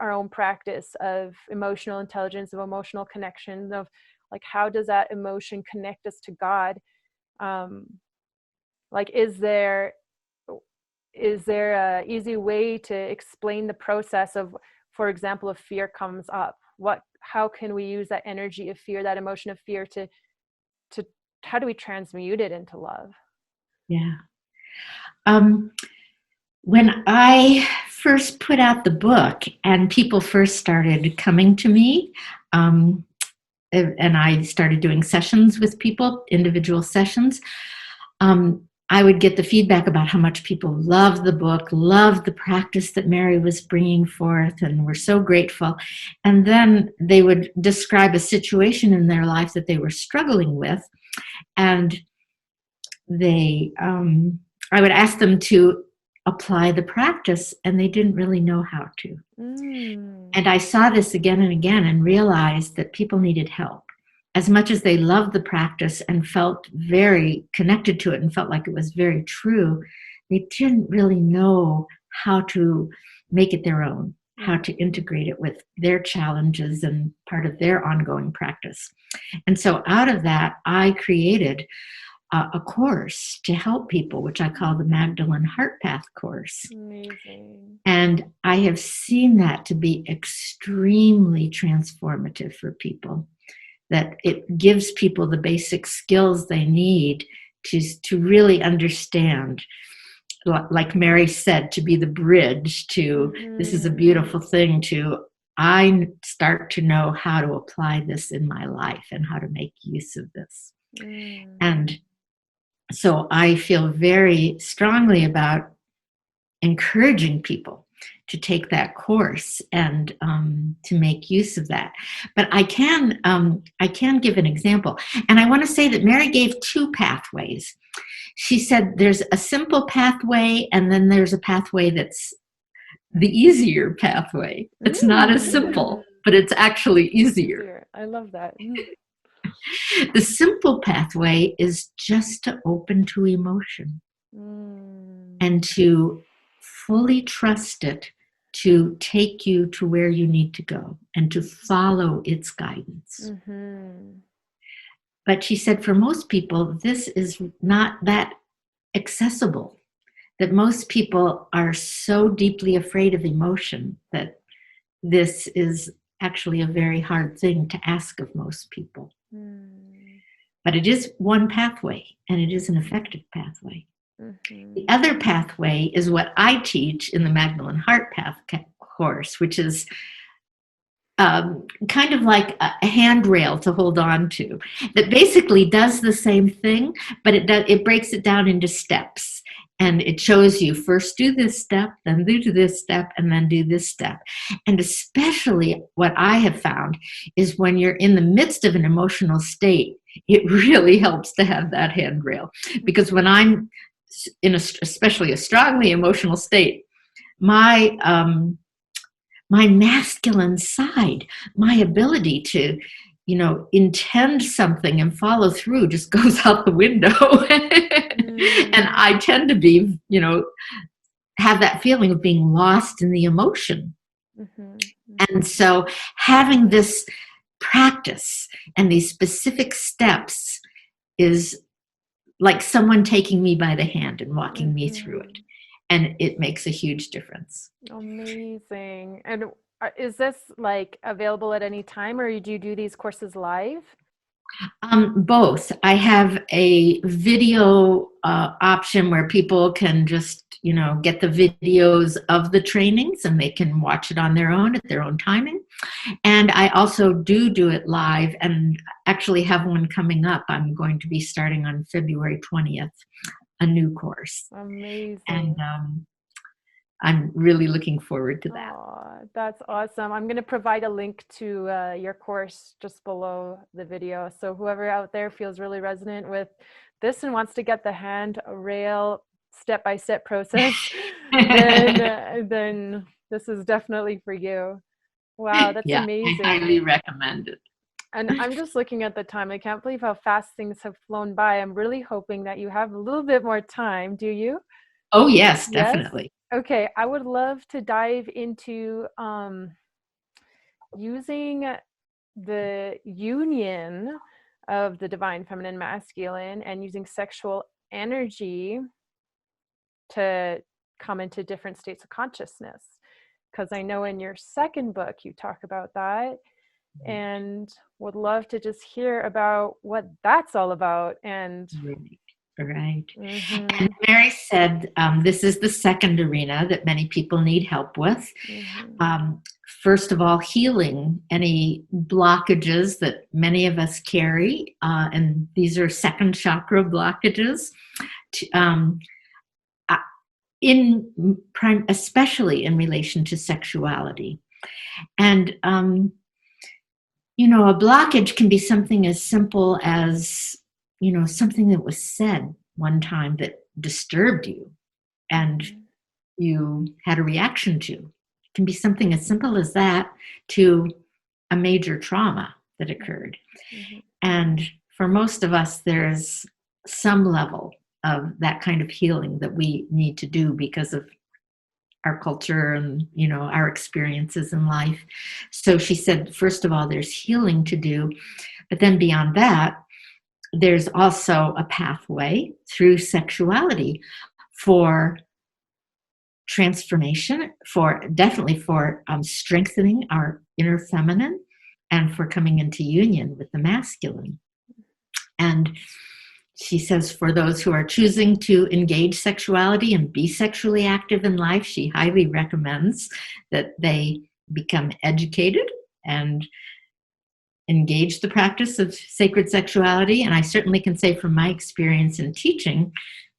our own practice of emotional intelligence, of emotional connection, of like, how does that emotion connect us to God? Is there a easy way to explain the process of, for example, if fear comes up, how can we use that energy of fear, that emotion of fear, to how do we transmute it into love? Yeah. When I first put out the book and people first started coming to me, and I started doing sessions with people, individual sessions, I would get the feedback about how much people loved the book, loved the practice that Mary was bringing forth, and were so grateful. And then they would describe a situation in their life that they were struggling with, and they I would ask them to apply the practice, and they didn't really know how to. And I saw this again and again and realized that people needed help. As much as they loved the practice and felt very connected to it and felt like it was very true, they didn't really know how to make it their own, how to integrate it with their challenges and part of their ongoing practice. And so out of that, I created a course to help people, which I call the Magdalen Heart Path course. Amazing. And I have seen that to be extremely transformative for people, that it gives people the basic skills they need to really understand, like Mary said, to be the bridge to this is a beautiful thing, to I start to know how to apply this in my life and how to make use of this. And so I feel very strongly about encouraging people to take that course and to make use of that. But I can give an example. And I want to say that Mary gave two pathways. She said there's a simple pathway, and then there's a pathway that's the easier pathway. It's not as simple, but it's actually easier. I love that. The simple pathway is just to open to emotion and to fully trust it to take you to where you need to go and to follow its guidance. But she said for most people, this is not that accessible, that most people are so deeply afraid of emotion that this is actually a very hard thing to ask of most people. But it is one pathway, and it is an effective pathway. The other pathway is what I teach in the Magdalen Heart Path course, which is kind of like a handrail to hold on to, that basically does the same thing, but it breaks it down into steps. And it shows you first do this step, then do this step, and then do this step. And especially what I have found is when you're in the midst of an emotional state, it really helps to have that handrail. Because when I'm in especially a strongly emotional state, my masculine side, my ability to, intend something and follow through just goes out the window. And I tend to be, have that feeling of being lost in the emotion. And so having this practice and these specific steps is like someone taking me by the hand and walking me through it. And it makes a huge difference. Amazing. And is this like available at any time, or do you do these courses live? Both. I have a video option where people can just, get the videos of the trainings and they can watch it on their own at their own timing. And I also do it live, and actually have one coming up. I'm going to be starting on February 20th, a new course. Amazing. And I'm really looking forward to that. Oh, that's awesome. I'm going to provide a link to your course just below the video. So whoever out there feels really resonant with this and wants to get the handrail step-by-step process, then this is definitely for you. Wow, that's amazing. I highly recommend it. And I'm just looking at the time. I can't believe how fast things have flown by. I'm really hoping that you have a little bit more time. Do you? Oh, yes, definitely. Yes? Okay, I would love to dive into using the union of the divine feminine masculine and using sexual energy to come into different states of consciousness. Because I know in your second book you talk about that, and would love to just hear about what that's all about. And Right. And Mary said, this is the second arena that many people need help with. First of all, healing any blockages that many of us carry. And these are second chakra blockages, especially in relation to sexuality. And, a blockage can be something as simple as, something that was said one time that disturbed you and you had a reaction to. It can be something as simple as that to a major trauma that occurred. Mm-hmm. And for most of us, there's some level of that kind of healing that we need to do because of our culture and, you know, our experiences in life. So she said, first of all, there's healing to do. But then beyond that, there's also a pathway through sexuality for transformation, for definitely for strengthening our inner feminine and for coming into union with the masculine. And she says for those who are choosing to engage sexuality and be sexually active in life, she highly recommends that they become educated and engage the practice of sacred sexuality. And I certainly can say from my experience in teaching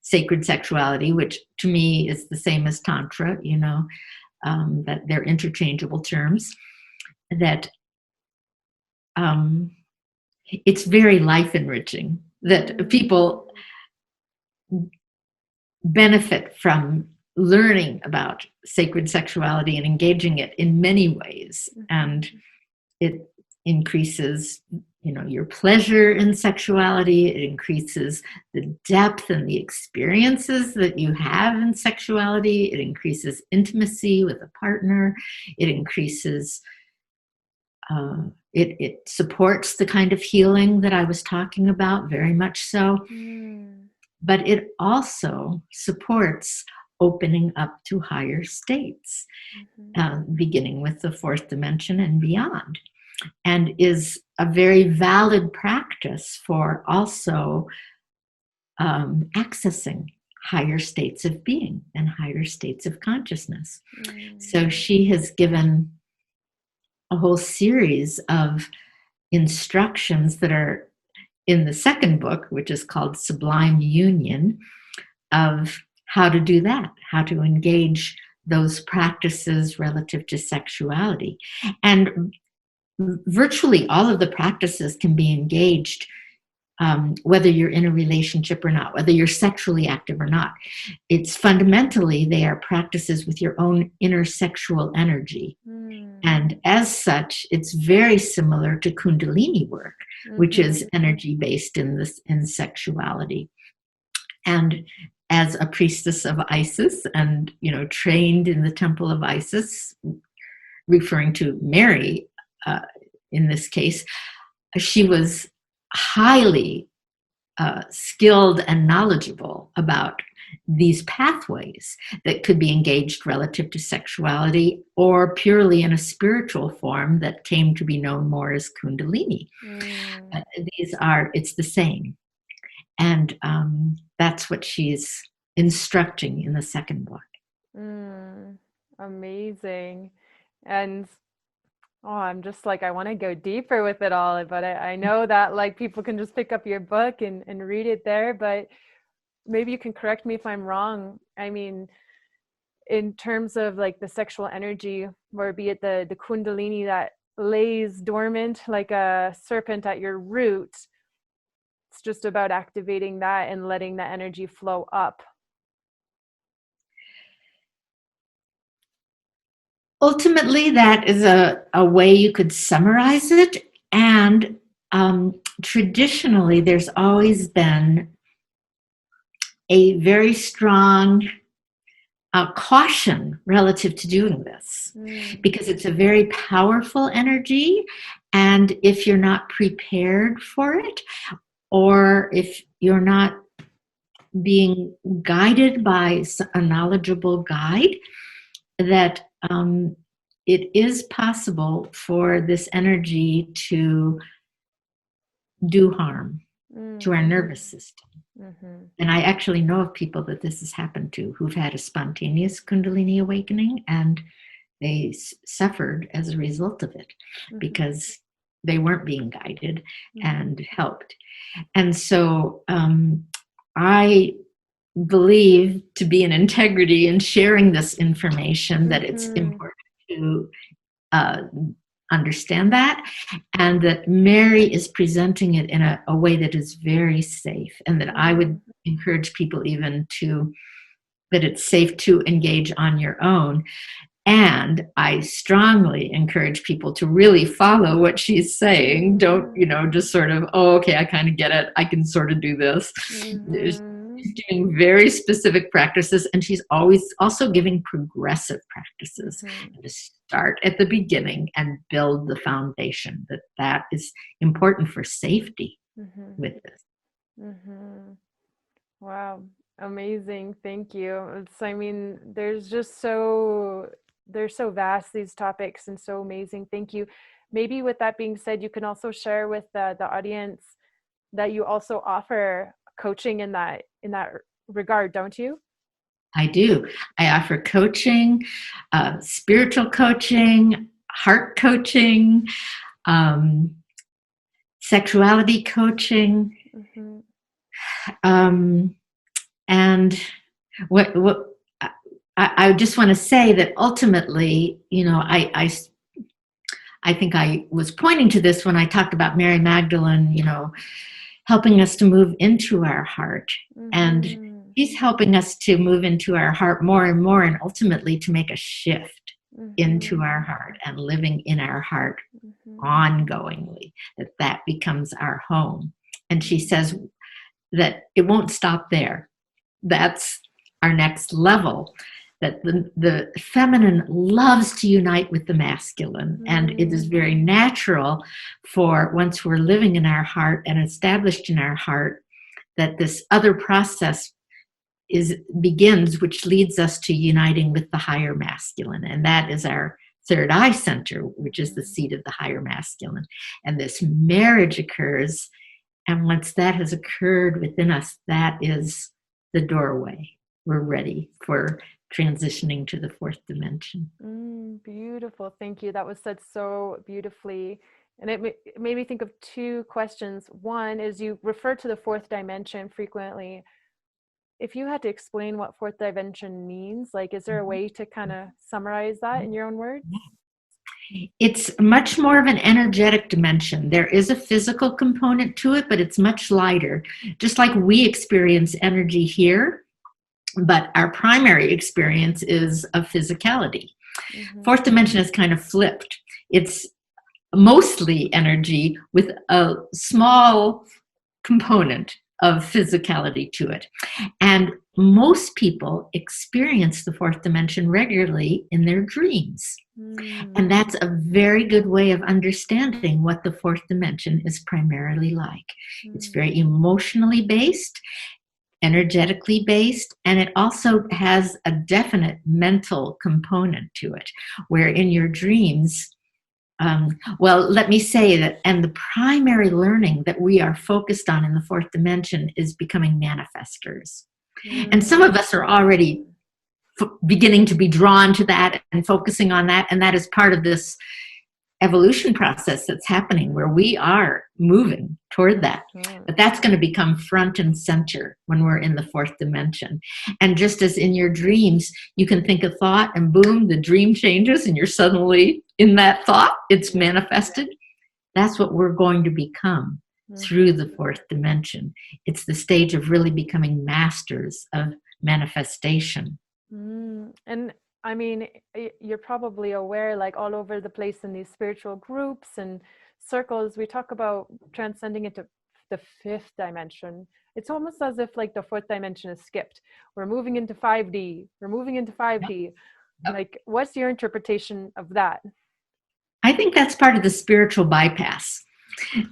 sacred sexuality, which to me is the same as Tantra, you know, that they're interchangeable terms, that it's very life enriching, that people benefit from learning about sacred sexuality and engaging it in many ways. And it increases, you know, your pleasure in sexuality. It increases the depth and the experiences that you have in sexuality. It increases intimacy with a partner. It increases, it supports the kind of healing that I was talking about, very much so. But it also supports opening up to higher states, beginning with the fourth dimension and beyond, and is a very valid practice for also accessing higher states of being and higher states of consciousness. So she has given a whole series of instructions that are in the second book, which is called Sublime Union, of how to do that, how to engage those practices relative to sexuality. And virtually all of the practices can be engaged, whether you're in a relationship or not, whether you're sexually active or not. It's fundamentally, they are practices with your own inner sexual energy. And as such, it's very similar to Kundalini work, which is energy-based in sexuality. And as a priestess of Isis and, you know, trained in the temple of Isis, referring to Mary, in this case, she was highly skilled and knowledgeable about these pathways that could be engaged relative to sexuality or purely in a spiritual form that came to be known more as Kundalini. It's the same. And that's what she's instructing in the second book. Amazing. And I'm just like, I want to go deeper with it all, but I know that like people can just pick up your book and read it there, but maybe you can correct me if I'm wrong. I mean, in terms of like the sexual energy, or be it the Kundalini that lays dormant like a serpent at your root, it's just about activating that and letting that energy flow up. Ultimately, that is a way you could summarize it. And traditionally, there's always been a very strong caution relative to doing this, because it's a very powerful energy. And if you're not prepared for it, or if you're not being guided by a knowledgeable guide, that it is possible for this energy to do harm to our nervous system. And I actually know of people that this has happened to, who've had a spontaneous Kundalini awakening, and they suffered as a result of it because they weren't being guided and helped. And so I believe to be an integrity in sharing this information, that it's important to understand that, and that Mary is presenting it in a way that is very safe, and that I would encourage people even to, that it's safe to engage on your own. And I strongly encourage people to really follow what she's saying. Don't, just sort of, oh, okay, I kind of get it. I can sort of do this. She's doing very specific practices, and she's always also giving progressive practices. To start at the beginning and build the foundation. That is important for safety with this. Wow. Amazing. Thank you. They're so vast, these topics, and so amazing. Thank you. Maybe with that being said, you can also share with the audience that you also offer coaching in that regard, don't you? I do. I offer coaching, spiritual coaching, heart coaching, sexuality coaching. And what I just want to say that ultimately, I think I was pointing to this when I talked about Mary Magdalene, helping us to move into our heart. And she's helping us to move into our heart more and more, and ultimately to make a shift into our heart and living in our heart ongoingly, that becomes our home. And she says that it won't stop there. That's our next level, that the feminine loves to unite with the masculine. And it is very natural for, once we're living in our heart and established in our heart, that this other process begins, which leads us to uniting with the higher masculine. And that is our third eye center, which is the seat of the higher masculine. And this marriage occurs. And once that has occurred within us, that is the doorway. We're ready for transitioning to the fourth dimension. Beautiful. Thank you. That was said so beautifully. And it made me think of two questions. One is, you refer to the fourth dimension frequently. If you had to explain what fourth dimension means, is there a way to kind of summarize that in your own words? It's much more of an energetic dimension. There is a physical component to it, but it's much lighter. Just like we experience energy here, but our primary experience is of physicality. Fourth dimension is kind of flipped. It's mostly energy with a small component of physicality to it. And most people experience the fourth dimension regularly in their dreams. And that's a very good way of understanding what the fourth dimension is primarily like. It's very emotionally based, energetically based, and it also has a definite mental component to it, where in your dreams, let me say that, and the primary learning that we are focused on in the fourth dimension is becoming manifestors. And some of us are already beginning to be drawn to that and focusing on that, and that is part of this evolution process that's happening, where we are moving toward that. But that's going to become front and center when we're in the fourth dimension. And just as in your dreams, you can think a thought and boom, the dream changes and you're suddenly in that thought, it's manifested. That's what we're going to become through the fourth dimension. It's the stage of really becoming masters of manifestation. And I mean, you're probably aware, all over the place in these spiritual groups and circles, we talk about transcending into the fifth dimension. It's almost as if the fourth dimension is skipped. We're moving into 5D. We're moving into 5D. Yep. What's your interpretation of that? I think that's part of the spiritual bypass.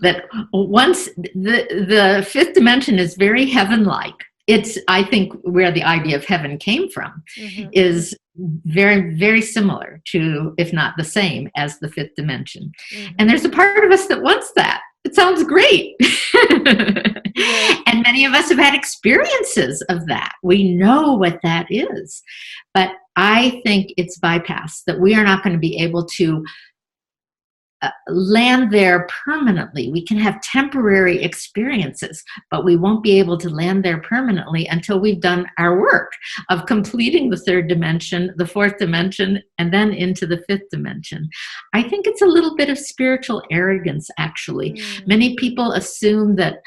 That once the fifth dimension is very heaven-like. It's, I think, where the idea of heaven came from, is very, very similar to, if not the same, as the fifth dimension. And there's a part of us that wants that. It sounds great. And many of us have had experiences of that. We know what that is. But I think it's bypass, that we are not going to be able to land there permanently. We can have temporary experiences, but we won't be able to land there permanently until we've done our work of completing the third dimension, the fourth dimension, and then into the fifth dimension. I think it's a little bit of spiritual arrogance, actually. Many people assume that,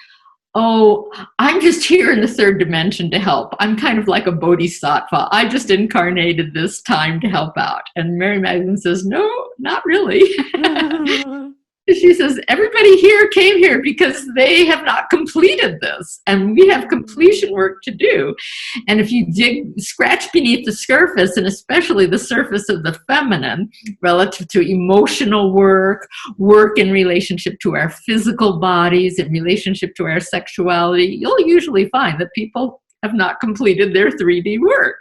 oh, I'm just here in the third dimension to help. I'm kind of like a bodhisattva. I just incarnated this time to help out. And Mary Magdalene says, no, not really. She says, everybody here came here because they have not completed this, and we have completion work to do. And if you scratch beneath the surface, and especially the surface of the feminine, relative to emotional work, work in relationship to our physical bodies, in relationship to our sexuality, you'll usually find that people have not completed their 3D work.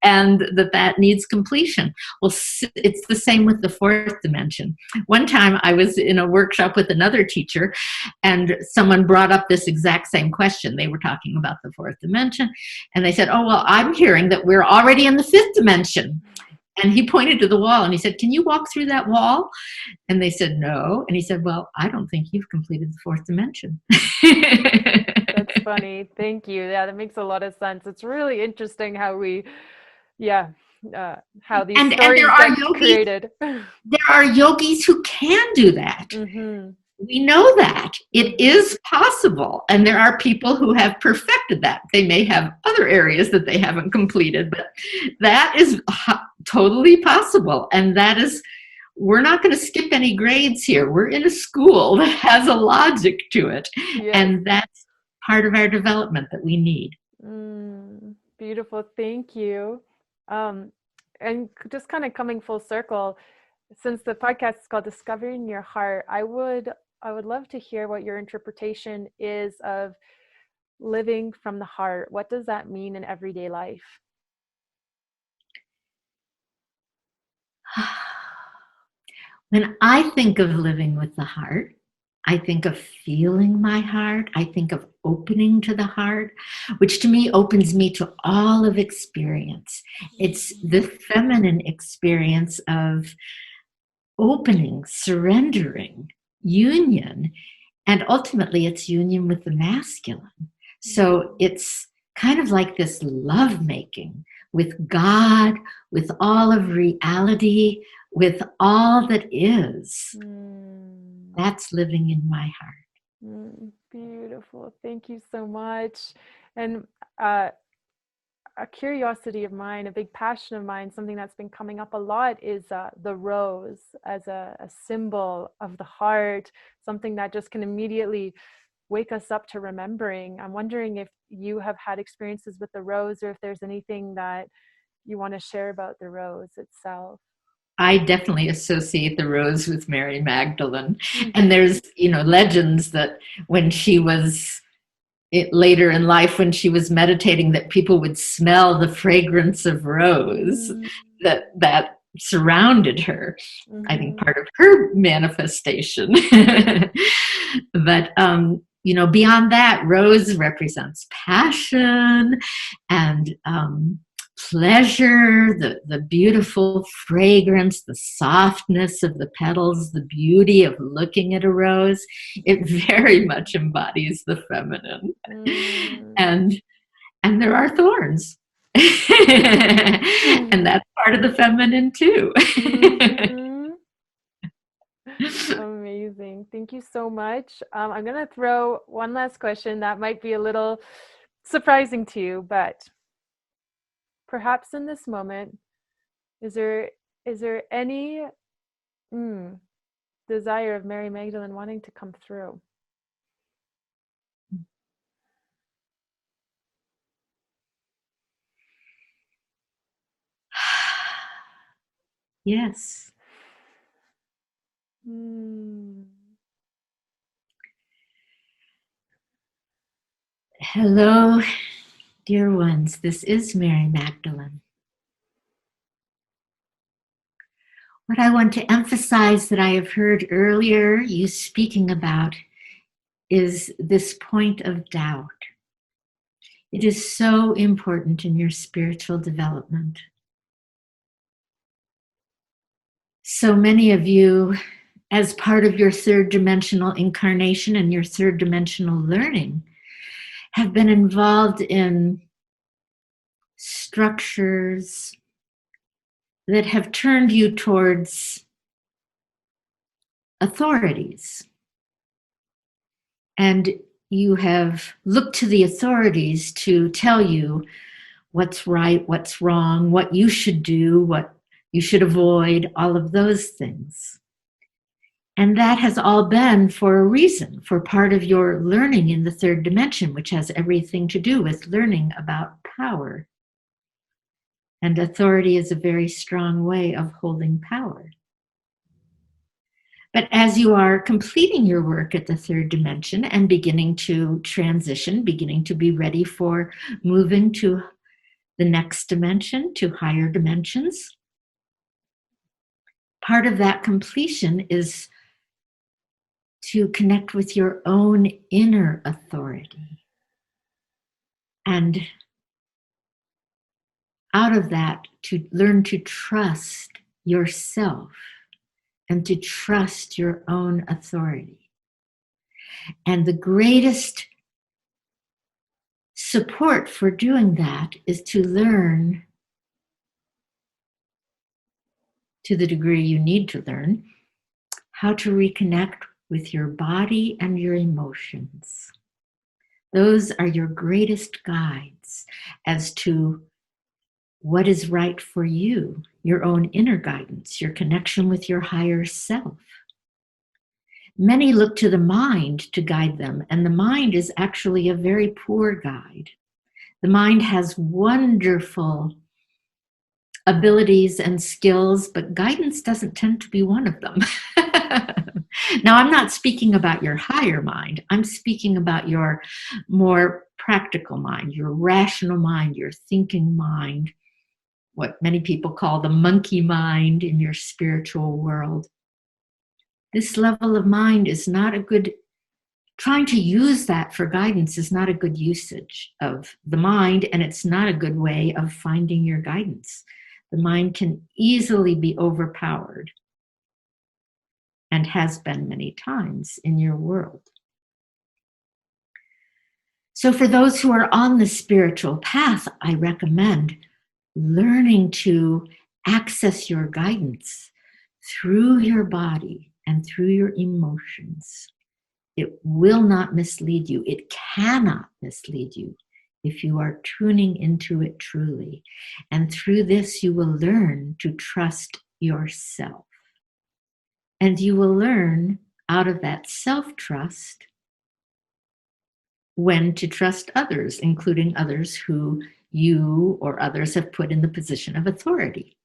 And that needs completion. Well, it's the same with the fourth dimension. One time I was in a workshop with another teacher, and someone brought up this exact same question. They were talking about the fourth dimension, and they said, oh, well, I'm hearing that we're already in the fifth dimension. And he pointed to the wall, and he said, can you walk through that wall? And they said, no. And he said, well, I don't think you've completed the fourth dimension. That's funny. Thank you. Yeah, that makes a lot of sense. It's really interesting how we, how these stories get created. There are yogis who can do that. We know that. It is possible. And there are people who have perfected that. They may have other areas that they haven't completed, but that is totally possible. And that is, we're not going to skip any grades here. We're in a school that has a logic to it. Yes. And that's part of our development that we need. Beautiful. Thank you. And just kind of coming full circle, since the podcast is called Discovering Your Heart, I would love to hear what your interpretation is of living from the heart. What does that mean in everyday life? When I think of living with the heart, I think of feeling my heart. I think of opening to the heart, which to me opens me to all of experience. It's the feminine experience of opening, surrendering, union, and ultimately it's union with the masculine. So it's kind of like this lovemaking with God, with all of reality, with all that is. That's living in my heart. Beautiful. Thank you so much. And a curiosity of mine, a big passion of mine, something that's been coming up a lot is the rose as a symbol of the heart, something that just can immediately wake us up to remembering. I'm wondering if you have had experiences with the rose, or if there's anything that you want to share about the rose itself. I definitely associate the rose with Mary Magdalene. And there's, legends that when she was later in life, when she was meditating, that people would smell the fragrance of rose that surrounded her. I think part of her manifestation. But, beyond that, rose represents passion and pleasure, the beautiful fragrance, the softness of the petals, the beauty of looking at a rose. It very much embodies the feminine. And there are thorns. And that's part of the feminine too. Amazing. Thank you so much. I'm going to throw one last question that might be a little surprising to you, but perhaps in this moment, is there any desire of Mary Magdalene wanting to come through? Yes. Hello, dear ones. This is Mary Magdalene. What I want to emphasize that I have heard earlier you speaking about is this point of doubt. It is so important in your spiritual development. So many of you, as part of your third dimensional incarnation and your third dimensional learning, have been involved in structures that have turned you towards authorities. And you have looked to the authorities to tell you what's right, what's wrong, what you should do, what you should avoid, all of those things. And that has all been for a reason, for part of your learning in the third dimension, which has everything to do with learning about power. And authority is a very strong way of holding power. But as you are completing your work at the third dimension and beginning to transition, beginning to be ready for moving to the next dimension, to higher dimensions, part of that completion is to connect with your own inner authority. And out of that, to learn to trust yourself and to trust your own authority. And the greatest support for doing that is to learn, to the degree you need to learn, how to reconnect with your body and your emotions. Those are your greatest guides as to what is right for you, your own inner guidance, your connection with your higher self. Many look to the mind to guide them, and the mind is actually a very poor guide. The mind has wonderful abilities and skills, but guidance doesn't tend to be one of them. Now, I'm not speaking about your higher mind. I'm speaking about your more practical mind, your rational mind, your thinking mind, what many people call the monkey mind in your spiritual world. This level of mind is not a good, trying to use that for guidance is not a good usage of the mind, and it's not a good way of finding your guidance. The mind can easily be overpowered and has been many times in your world. So for those who are on the spiritual path, I recommend learning to access your guidance through your body and through your emotions. It will not mislead you. It cannot mislead you if you are tuning into it truly. And through this, you will learn to trust yourself. And you will learn out of that self-trust when to trust others, including others who you or others have put in the position of authority.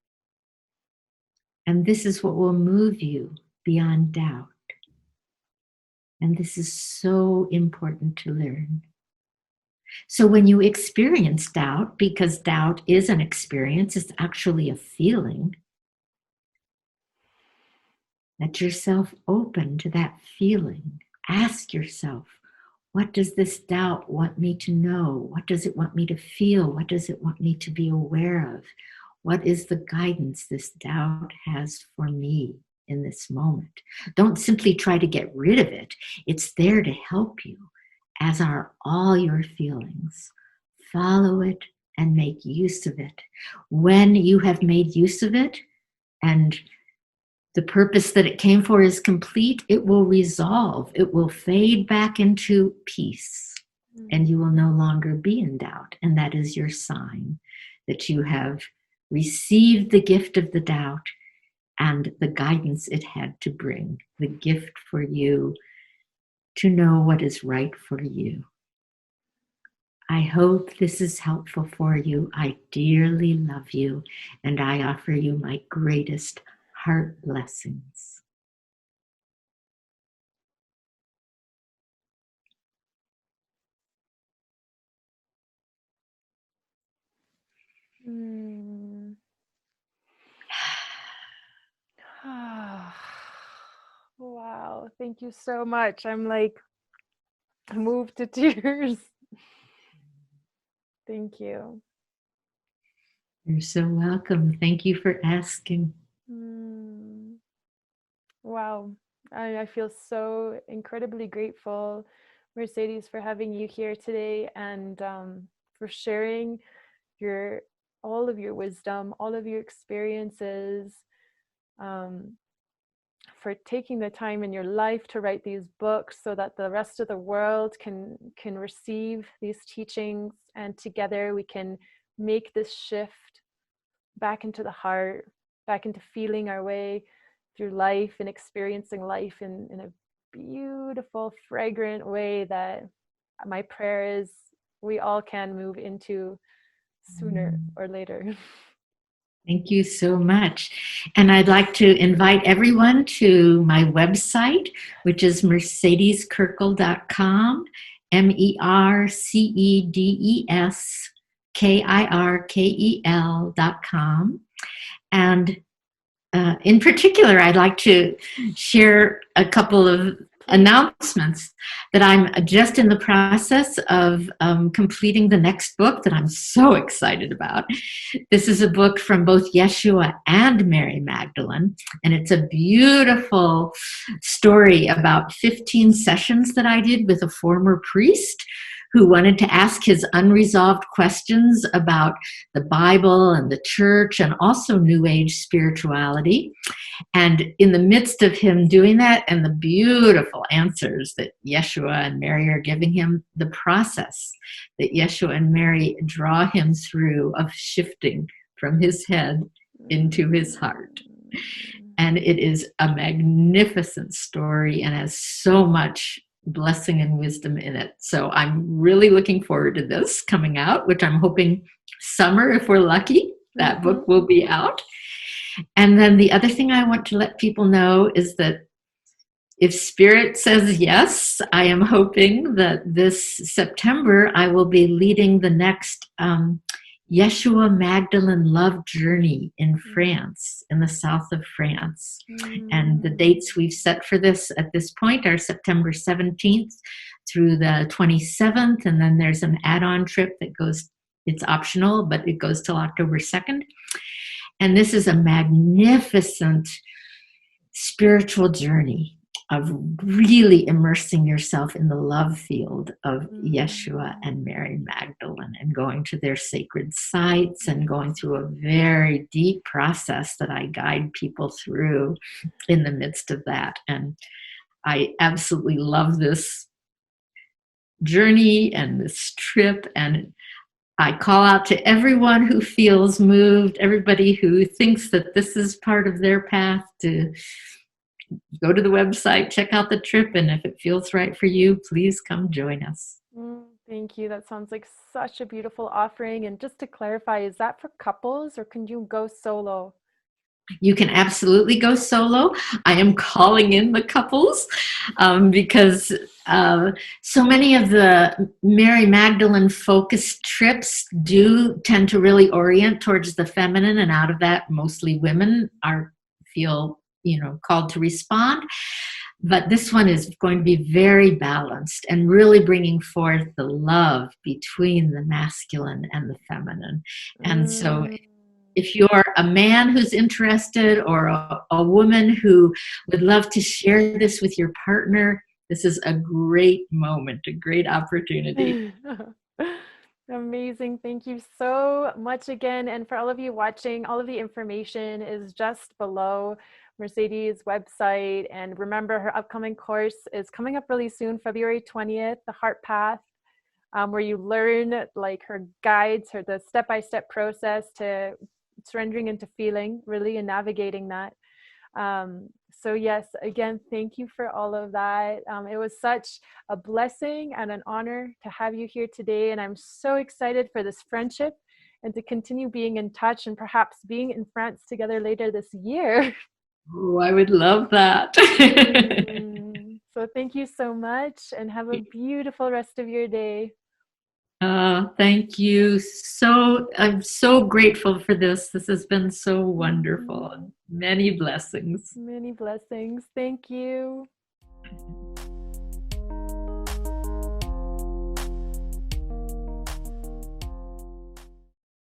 And this is what will move you beyond doubt. And this is so important to learn. So when you experience doubt, because doubt is an experience, it's actually a feeling, let yourself open to that feeling. Ask yourself, what does this doubt want me to know? What does it want me to feel? What does it want me to be aware of? What is the guidance this doubt has for me in this moment? Don't simply try to get rid of it. It's there to help you, as are all your feelings. Follow it and make use of it. When you have made use of it and the purpose that it came for is complete, it will resolve. It will fade back into peace, and you will no longer be in doubt. And that is your sign that you have received the gift of the doubt and the guidance it had to bring, the gift for you to know what is right for you. I hope this is helpful for you. I dearly love you, and I offer you my greatest heart blessings. Wow, thank you so much. I'm like moved to tears. Thank you. You're so welcome. Thank you for asking. Wow. I feel so incredibly grateful, Mercedes, for having you here today, and for sharing your all of your wisdom, all of your experiences, um, for taking the time in your life to write these books so that the rest of the world can receive these teachings, and together we can make this shift back into the heart, back into feeling our way through life and experiencing life in a beautiful, fragrant way that my prayer is we all can move into sooner or later. Thank you so much. And I'd like to invite everyone to my website, which is mercedeskirkel.com, MERCEDESKIRKEL.com. And in particular, I'd like to share a couple of announcements that I'm just in the process of completing the next book that I'm so excited about. This is a book from both Yeshua and Mary Magdalene, and it's a beautiful story about 15 sessions that I did with a former priest who wanted to ask his unresolved questions about the Bible and the church and also New Age spirituality. And in the midst of him doing that and the beautiful answers that Yeshua and Mary are giving him, the process that Yeshua and Mary draw him through of shifting from his head into his heart. And it is a magnificent story and has so much blessing and wisdom in it. So I'm really looking forward to this coming out, which I'm hoping summer, if we're lucky, that book will be out. And then the other thing I want to let people know is that if Spirit says yes, I am hoping that this September I will be leading the next Yeshua Magdalene Love Journey in France, in the south of France. And the dates we've set for this at this point are September 17th through the 27th. And then there's an add-on trip that goes, it's optional, but it goes till October 2nd. And this is a magnificent spiritual journey of really immersing yourself in the love field of Yeshua and Mary Magdalene and going to their sacred sites and going through a very deep process that I guide people through in the midst of that. And I absolutely love this journey and this trip, and I call out to everyone who feels moved, everybody who thinks that this is part of their path, to go to the website, check out the trip, and if it feels right for you, please come join us. Thank you. That sounds like such a beautiful offering. And just to clarify, is that for couples or can you go solo? You can absolutely go solo. I am calling in the couples because so many of the Mary Magdalene focused trips do tend to really orient towards the feminine, and out of that, mostly women feel called to respond. But this one is going to be very balanced and really bringing forth the love between the masculine and the feminine. And so if you're a man who's interested or a woman who would love to share this with your partner, this is a great moment, a great opportunity. Amazing. Thank you so much again. And for all of you watching, all of the information is just below Mercedes' website. And remember, her upcoming course is coming up really soon, February 20th, The Heart Path, where you learn like her guides, the step-by-step process to surrendering into feeling, really, and navigating that. So yes, again, thank you for all of that. It was such a blessing and an honor to have you here today. And I'm so excited for this friendship and to continue being in touch and perhaps being in France together later this year. Oh, I would love that. So thank you so much and have a beautiful rest of your day. Thank you. I'm so grateful for this. This has been so wonderful. Many blessings. Many blessings. Thank you.